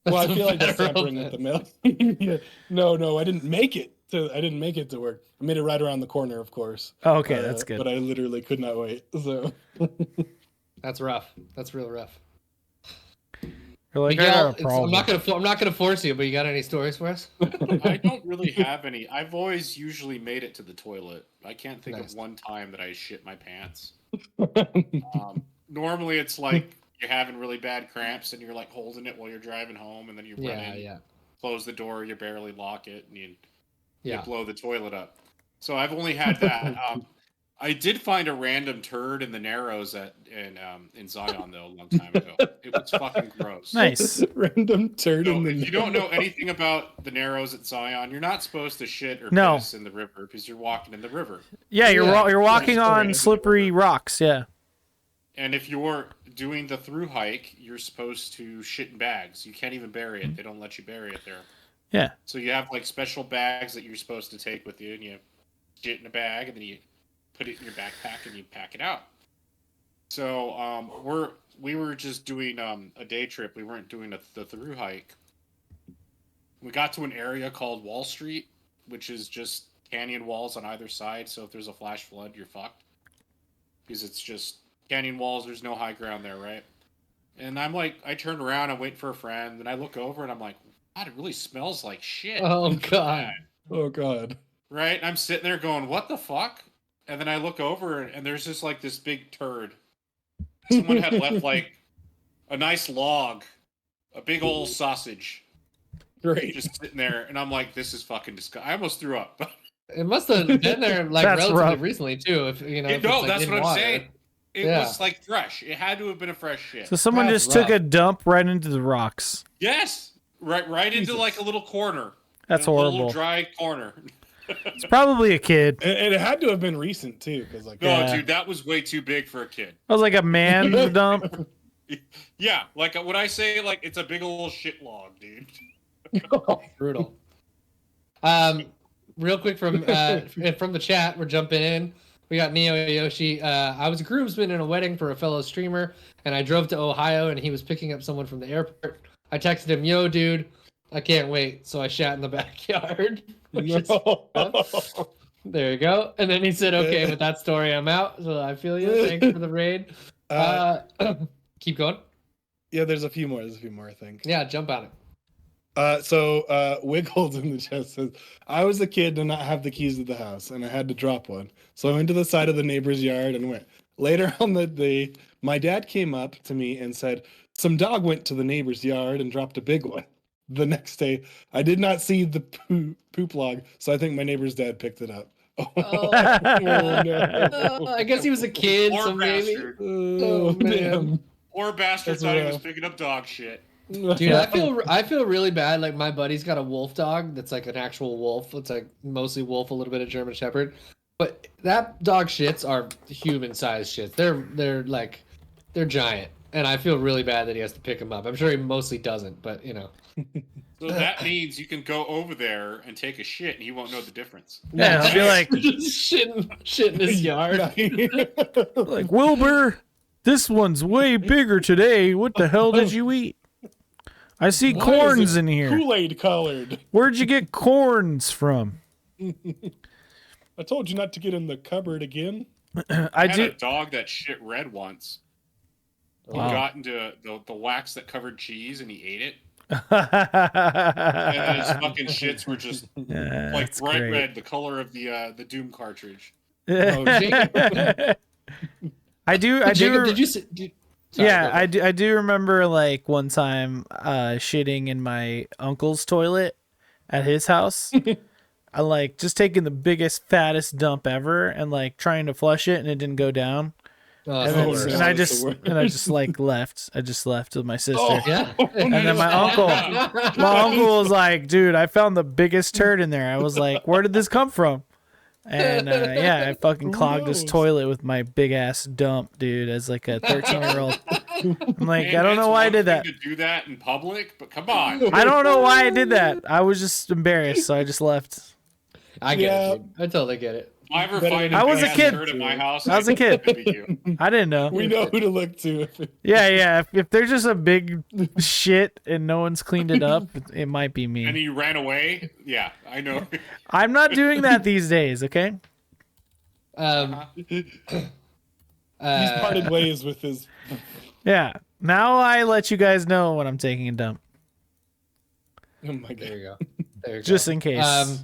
Well, I feel like that's tampering with the mail. Yeah. No, I didn't make it to work. I made it right around the corner, of course. Oh, okay, that's good. But I literally could not wait. So that's rough. That's real rough. You're like, Miguel, I'm not gonna force you, but you got any stories for us? I don't really have any. I've always usually made it to the toilet. I can't think of one time that I shit my pants. Normally, it's like you're having really bad cramps and you're like holding it while you're driving home, and then you run in, close the door, you barely lock it, and you blow the toilet up. So I've only had that. I did find a random turd in the Narrows in Zion though a long time ago. It was fucking gross. Nice. Random turd in the If you don't know anything about the Narrows at Zion, you're not supposed to shit or piss in the river because you're walking in the river. Yeah, you're walking on slippery rocks. Yeah. And if you're doing the through hike, you're supposed to shit in bags. You can't even bury it. They don't let you bury it there. Yeah. So you have like special bags that you're supposed to take with you, and you shit in a bag, and then you put it in your backpack and you pack it out. So we were just doing a day trip. We weren't doing the through hike. We got to an area called Wall Street, which is just canyon walls on either side. So if there's a flash flood, you're fucked because it's just canyon walls. There's no high ground there, right? And I'm like, I turned around, I'm waiting for a friend, and I look over and I'm like, God, it really smells like shit. Oh god. Oh god. Right? And I'm sitting there going, what the fuck? And then I look over and there's just like this big turd. Someone had left like a nice log, a big old sausage. Great. Just sitting there, and I'm like, this is fucking disgusting. I almost threw up. It must have been there like relatively recently too. If you know. No, that's what I'm saying. It was like fresh. It had to have been a fresh shit. So someone just took a dump right into the rocks. Yes, right into like a little corner. That's a horrible. Little dry corner. It's probably a kid. It had to have been recent too, because like dude, that was way too big for a kid. That was like a man dump. Yeah, like when I say like it's a big old shit log, dude. Brutal. Real quick from the chat, we're jumping in. We got Neo Yoshi. I was a groomsman in a wedding for a fellow streamer, and I drove to Ohio, and he was picking up someone from the airport. I texted him, "Yo, dude, I can't wait." So I shat in the backyard. There you go. And then he said, "Okay, with that story, I'm out." So I feel you. Thanks for the raid. Keep going. Yeah, there's a few more. I think. Yeah, jump at it. Wiggles in the chat says, I was a kid and not have the keys to the house, and I had to drop one. So I went to the side of the neighbor's yard and went. Later on the day, my dad came up to me and said, some dog went to the neighbor's yard and dropped a big one. The next day, I did not see the poop log, so I think my neighbor's dad picked it up. No. I guess he was a kid, Poor so maybe. bastard. Oh, man. Poor bastard thought he was picking up dog shit. Dude, I feel really bad. Like my buddy's got a wolf dog that's like an actual wolf. It's like mostly wolf, a little bit of German Shepherd. But that dog shits are human sized shits. They're giant. and I feel really bad that he has to pick him up. I'm sure he mostly doesn't, but So that means you can go over there and take a shit, and he won't know the difference. Yeah, I'll be like, just shit in his yard. like, Wilbur, this one's way bigger today. What the hell did you eat? I see Why corns is it in here. Kool-Aid colored. Where'd you get corns from? I told you not to get in the cupboard again. I had do. a dog that shit red once. He Wow. got into the wax that covered cheese, and he ate it. And then his fucking shits were just like that's bright great. red, the color of the Doom cartridge. Oh, Jacob. I do. Jacob, did you? Sorry, Yeah, go I do remember like one time shitting in my uncle's toilet at his house. I like just taking the biggest, fattest dump ever and like trying to flush it and it didn't go down. Oh, and, it's then, the worst. and I It's just the worst. and I just like left. I just left with my sister. Oh, yeah. And then my uncle was like, "Dude, I found the biggest turd in there." I was like, "Where did this come from?" And yeah, I fucking clogged his toilet with my big ass dump, dude, as like a 13-year-old. I'm like, Man, I don't it's know why I one did that. thing to do that in public, but come on. I don't know why I did that. I was just embarrassed, so I just left. I get it. Dude. I totally get it. If I ever find I was a big-ass kid. turd at my house, I was a kid. it'd be you. I didn't know. We know who to look to. Yeah. If there's just a big shit and no one's cleaned it up, it might be And me. he ran away. Yeah, I know. I'm not doing that these days, okay? He's parted ways with his. Yeah. Now I let you guys know when I'm taking a dump. Oh my god. There you go. There you Just go. in case.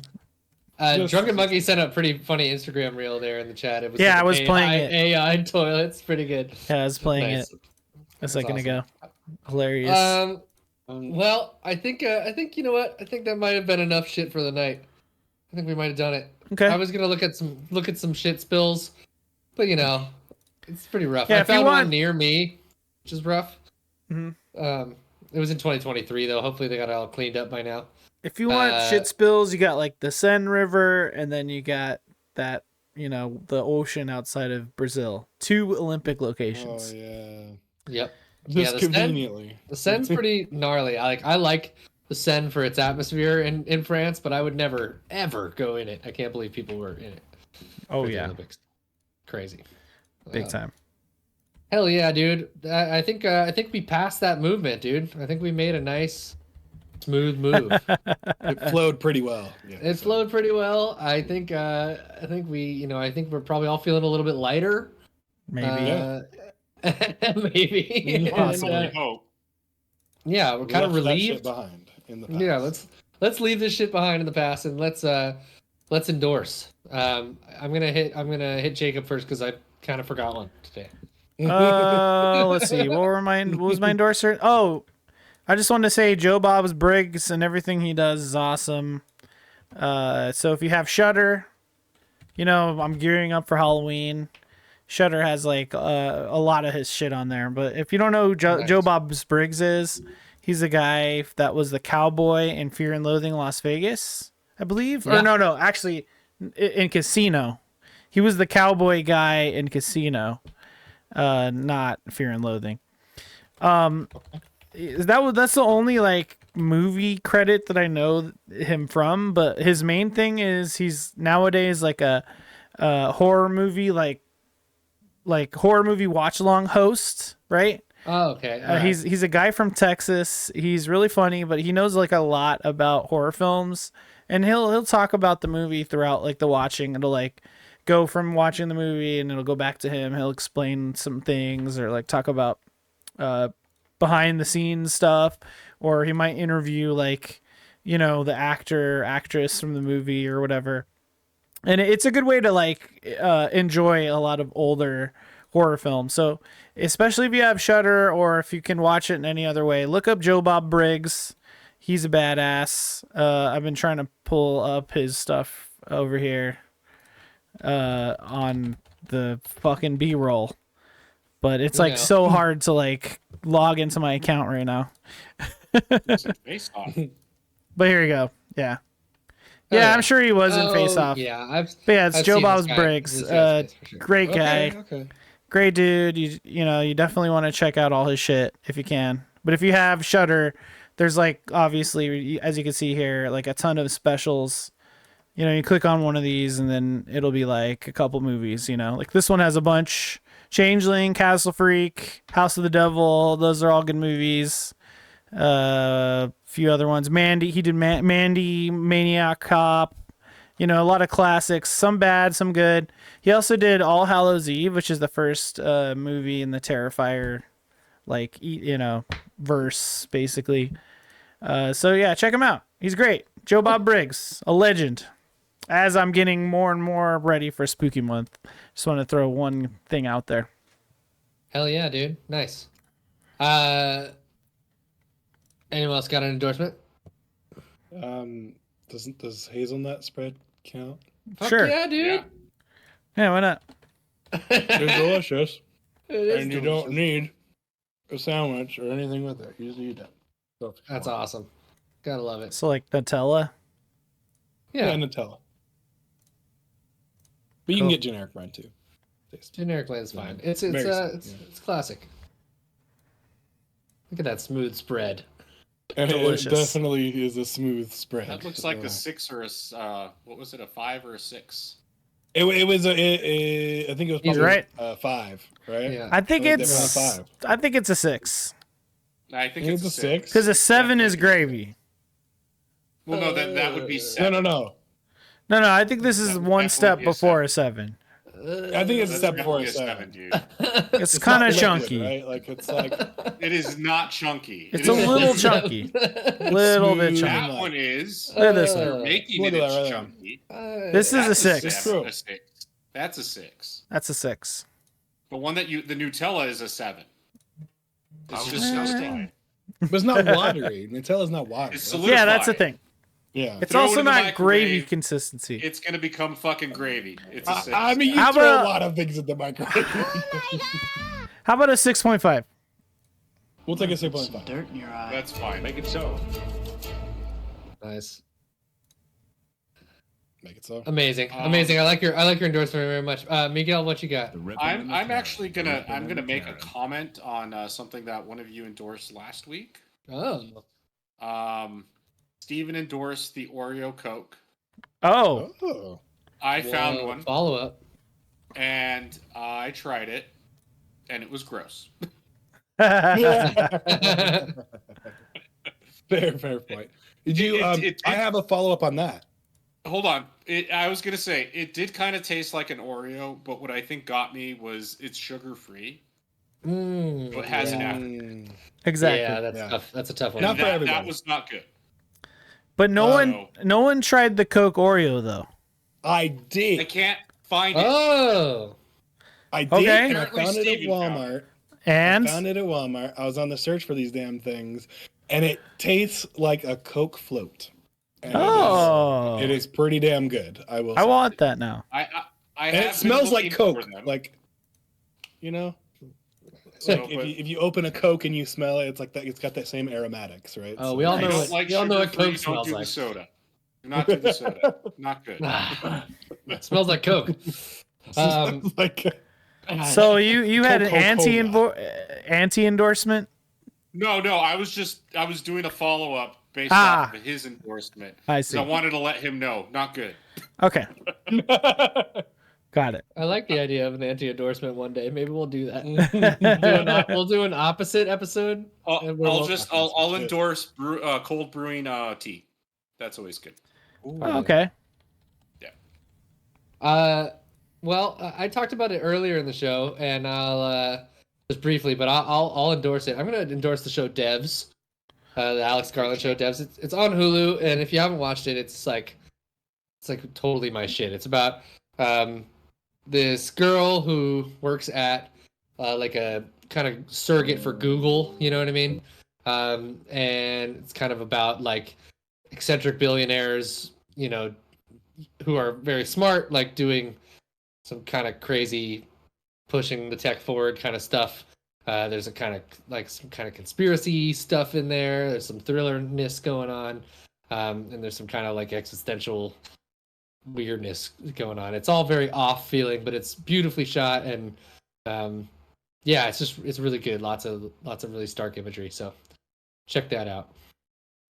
Drunken Monkey sent a pretty funny Instagram reel there in the chat. It was Yeah, like I was AI, playing it. AI toilets, pretty good. Yeah, I was playing Nice. it a second ago. Hilarious. Well, I think you know what? I think that might have been enough shit for the night. I think we might have done it. Okay. I was gonna look at some shit spills, but it's pretty rough. Yeah, I if you found want- one near me, which is rough. Mhm. It was in 2023 though. Hopefully they got it all cleaned up by now. If you want shit spills, you got like the Seine River, and then you got that, the ocean outside of Brazil. 2 Olympic locations. Oh yeah. Yep. Just the conveniently. The Seine's pretty gnarly. I like the Seine for its atmosphere in France, but I would never ever go in it. I can't believe people were in it. Oh for the yeah, Olympics. Crazy. big time. Hell yeah, dude. I think we passed that movement, dude. I think we made a nice, smooth move. It flowed pretty well. Yeah, It flowed pretty well. I think we, I think we're probably all feeling a little bit lighter. Maybe. Maybe. Possibly. And, hope. yeah, we're kind of Left that shit relieved. behind in the past. Yeah, let's leave this shit behind in the past and let's endorse. I'm gonna hit Jacob first because I kind of forgot one today. Let's see. What was my endorser? Oh, I just wanted to say Joe Bob's Briggs and everything he does is awesome. So if you have Shudder, I'm gearing up for Halloween. Shudder has like a lot of his shit on there. But if you don't know who Joe Bob's Briggs is, he's the guy that was the cowboy in Fear and Loathing Las Vegas, I believe. Yeah. Or no, actually in Casino. He was the cowboy guy in Casino. Not Fear and Loathing. That's the only like movie credit that I know him from, but his main thing is he's nowadays like a horror movie like horror movie watch along host, right? Oh, okay. All right. He's a guy from Texas. He's really funny, but he knows like a lot about horror films, and he'll talk about the movie throughout like the watching. It'll like go from watching the movie and it'll go back to him. He'll explain some things or like talk about behind the scenes stuff, or he might interview like the actress from the movie or whatever. And it's a good way to like enjoy a lot of older horror films. So especially if you have Shudder or if you can watch it in any other way, look up Joe Bob Briggs. He's a badass. I've been trying to pull up his stuff over here on the fucking B-roll, but it's like so hard to like log into my account right now. Face off. But here you go. Yeah. Yeah, I'm sure he was in Face Off. Yeah, But yeah, it's I've Joe seen Bob's this guy. Briggs. This guy's face for sure. Great guy. Okay. Great dude. You definitely want to check out all his shit if you can. But if you have Shudder, there's like obviously, as you can see here, like a ton of specials. You click on one of these and then it'll be like a couple movies. Like this one has a bunch: Changeling, Castle Freak, House of the Devil. Those are all good movies. Few other ones. Mandy. He did Mandy, Maniac Cop. A lot of classics, some bad, some good. He also did All Hallows Eve, which is the first movie in the Terrifier, verse, basically. So yeah, check him out. He's great. Joe Bob Briggs, a legend. As I'm getting more and more ready for Spooky Month, just want to throw one thing out there. Hell yeah, dude. Nice. Anyone else got an endorsement? Does hazelnut spread count? Fuck Sure. yeah, dude. Yeah, why not? It's delicious. It is And you delicious. don't need a sandwich or anything with it. You just eat it. That's awesome. Gotta love it. So like Nutella. Yeah. Nutella. But you can get generic brand too. Generic blend's fine. It's classic. Look at that smooth spread. And Delicious. it definitely is a smooth spread. That looks like a 6 or a what was it? A 5 or a 6? It was I think it was He's probably right. 5, right? Yeah. I think Like it's they're around 5. I think it's a 6. I think it's a 6. Because a 7 is gravy. Well, no, that would be 7. No. No, I think this is one step definitely be a before a 7. I think it's a That's step before a definitely 7. dude. It's kind not of liquid, chunky. right? Like it's like It is not chunky. It's It a is little smooth. chunky. Little bit smooth. chunky. That one is. Look at this You're one. making Look it at that right chunky. This is a That's 6. It's true. A 6. That's a 6. That's a 6. The one that the Nutella is a 7. It's just Okay. solidified. But it's not watery. Nutella's not watery. It's solidified. Yeah, that's the thing. Yeah. It's Throw it also in the not gravy microwave. consistency. It's gonna become fucking gravy. It's a 6. I mean, you How throw about- a lot of things in the microwave. How about a 6.5? We'll take a 6.5. Dirt in your eye. That's fine. Make it so. Nice. Make it so. Amazing. Amazing. I like your endorsement very much. Miguel, what you got? I'm actually gonna make a comment on something that one of you endorsed last week. Oh. Steven endorsed the Oreo Coke. Oh. Oh. I found one Follow up. and I tried it, and it was gross. Fair point. Did you? I have a follow up on that. Hold on. I was gonna say it did kind of taste like an Oreo, but what I think got me was it's sugar free, but has an aftertaste. Exactly. Yeah, that's tough. That's a tough one. Not for everybody. That was not good. But no one tried the Coke Oreo though. I did. I can't find it. Oh. I did. Okay. And I Apparently found it at Steven found Walmart. And I found it at Walmart. I was on the search for these damn things, and it tastes like a Coke float. And oh, it is pretty damn good. I will. I say. want that now. I And have it been smells like looking for Coke. them. Like, you know, So, like but if you open a Coke and you smell it, it's like that. It's got that same aromatics, right? Oh, we all I know don't what like we all know what sugar-free, Coke don't smells do like. the soda. Do not do the soda. Not good. It smells like Coke. like. So you had an Coca-Cola. anti endorsement. No, I was doing a follow up based off of his endorsement. I 'Cause see. I wanted to let him know. Not good. Okay, got it. I like the idea of an anti-endorsement one day. Maybe we'll do that. We'll do an opposite episode. and we'll- I'll endorse cold brewing tea. That's always good. Oh, okay. Well, I talked about it earlier in the show, and I'll just briefly, but I'll endorse it. I'm gonna endorse the show Devs, the Alex Garland show Devs. It's on Hulu, and if you haven't watched it, it's like totally my shit. It's about this girl who works at like a kind of surrogate for Google. You know what I mean? And it's kind of about like eccentric billionaires, you know, who are very smart, like doing some kind of crazy pushing the tech forward kind of stuff. There's a kind of like some kind of conspiracy stuff in there. There's some thrillerness going on. And there's some kind of like existential weirdness going on. It's all very off feeling, but it's beautifully shot and Yeah, it's really good. Lots of really stark imagery. So check that out.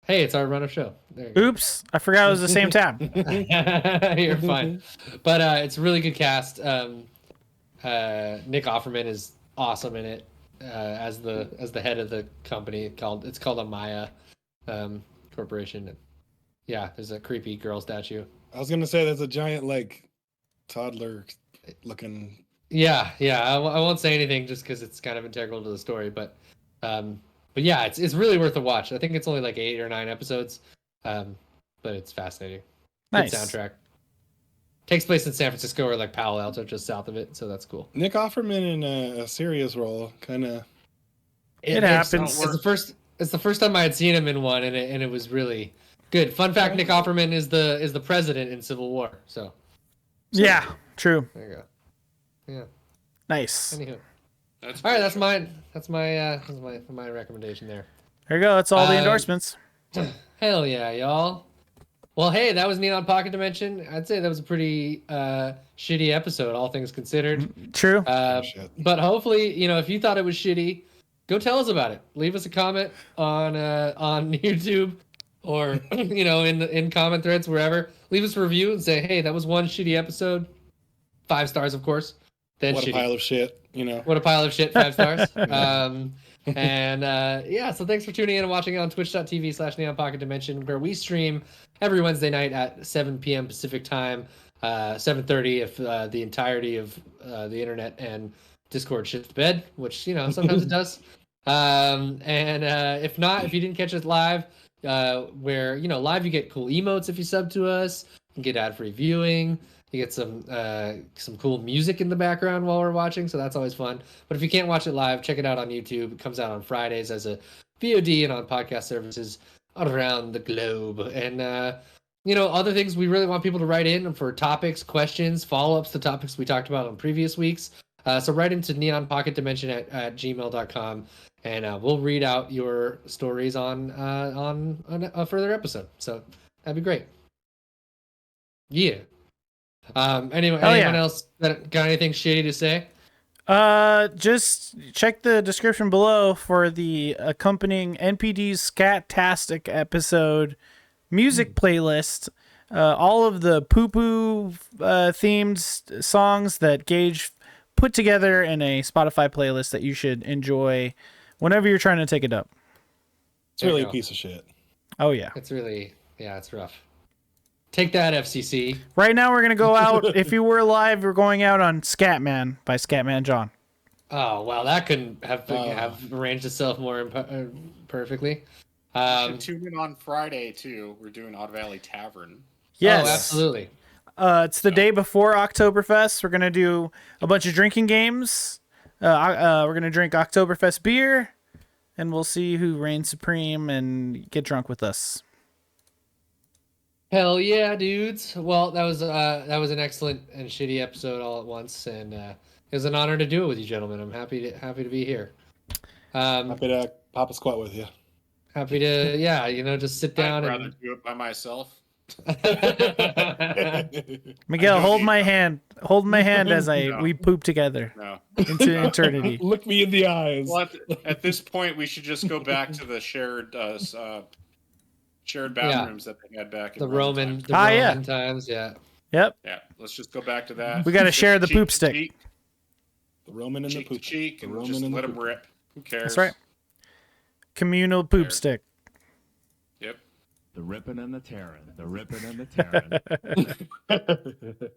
Hey, it's our run of show. There you go. Oops, I forgot it was the same tab. You're fine. But it's a really good cast. Nick Offerman is awesome in it as the head of the company called Amaya Corporation. Yeah, there's a creepy girl statue. I was gonna say there's a giant like toddler looking. Yeah. I won't say anything just because it's kind of integral to the story, but yeah, it's really worth a watch. I think it's only like 8 or 9 episodes, but it's fascinating. Nice. Good soundtrack. Takes place in San Francisco or like Palo Alto, just south of it, so that's cool. Nick Offerman in a serious role, kind of. It happens. It's the first time I had seen him in one, and it was really good. Fun fact: Nick Offerman is the president in Civil War. So yeah, true. There you go. Yeah. Nice. Anywho. All right, that's mine. That's my recommendation there. There you go. That's all the endorsements. Hell yeah, y'all. Well, hey, that was Neon Pocket Dimension. I'd say that was a pretty shitty episode, all things considered. True. But hopefully, if you thought it was shitty, go tell us about it. Leave us a comment on YouTube or in comment threads wherever. Leave us a review and say, hey, that was one shitty episode. 5 stars, of course. Then What shitty. a pile of shit, What a pile of shit, 5 stars. So thanks for tuning in and watching on twitch.tv/Neon Pocket Dimension, where we stream every Wednesday night at 7 p.m. Pacific time, 7:30 if the entirety of the internet and Discord shits the bed, which sometimes it does. If not, if you didn't catch us live, where live you get cool emotes if you sub to us, you get ad-free viewing. You get some cool music in the background while we're watching, so that's always fun. But if you can't watch it live, check it out on YouTube. It comes out on Fridays as a VOD and on podcast services around the globe. And other things we really want people to write in for topics, questions, follow-ups to topics we talked about on previous weeks. So write into neonpocketdimension at gmail.com, and we'll read out your stories on a further episode. So that'd be great. Yeah. Anyone else got anything shitty to say? Just check the description below for the accompanying NPD's Scat-tastic episode music playlist. All of the poo-poo themed songs that Gage put together in a Spotify playlist that you should enjoy whenever you're trying to take a dump. It's really a piece of shit. Oh yeah. It's really it's rough. Take that, FCC. Right now, we're going to go out. If you were live, we're going out on Scatman by Scatman John. Oh, well, that couldn't have arranged itself more perfectly. You should tune in on Friday, too. We're doing Odd Valley Tavern. Yes. Oh, absolutely. It's the day before Oktoberfest. We're going to do a bunch of drinking games. We're going to drink Oktoberfest beer, and we'll see who reigns supreme and get drunk with us. Hell yeah, dudes! Well, that was an excellent and shitty episode all at once, and it was an honor to do it with you, gentlemen. I'm happy to be here. Happy to pop a squat with you. Happy to just sit down. I'd rather do it by myself. Miguel, hold my hand. Hold my hand as we poop together into eternity. Look me in the eyes. Well, at this point, we should just go back to the shared bathrooms that they had back in the Roman times. Yeah. Yep. Yeah. Let's just go back to that. We got to share the poop stick. The Roman and the poop cheek, and just let them rip. Who cares? That's right. Communal poop stick. Yep. The ripping and the tearing. The ripping and the tearing.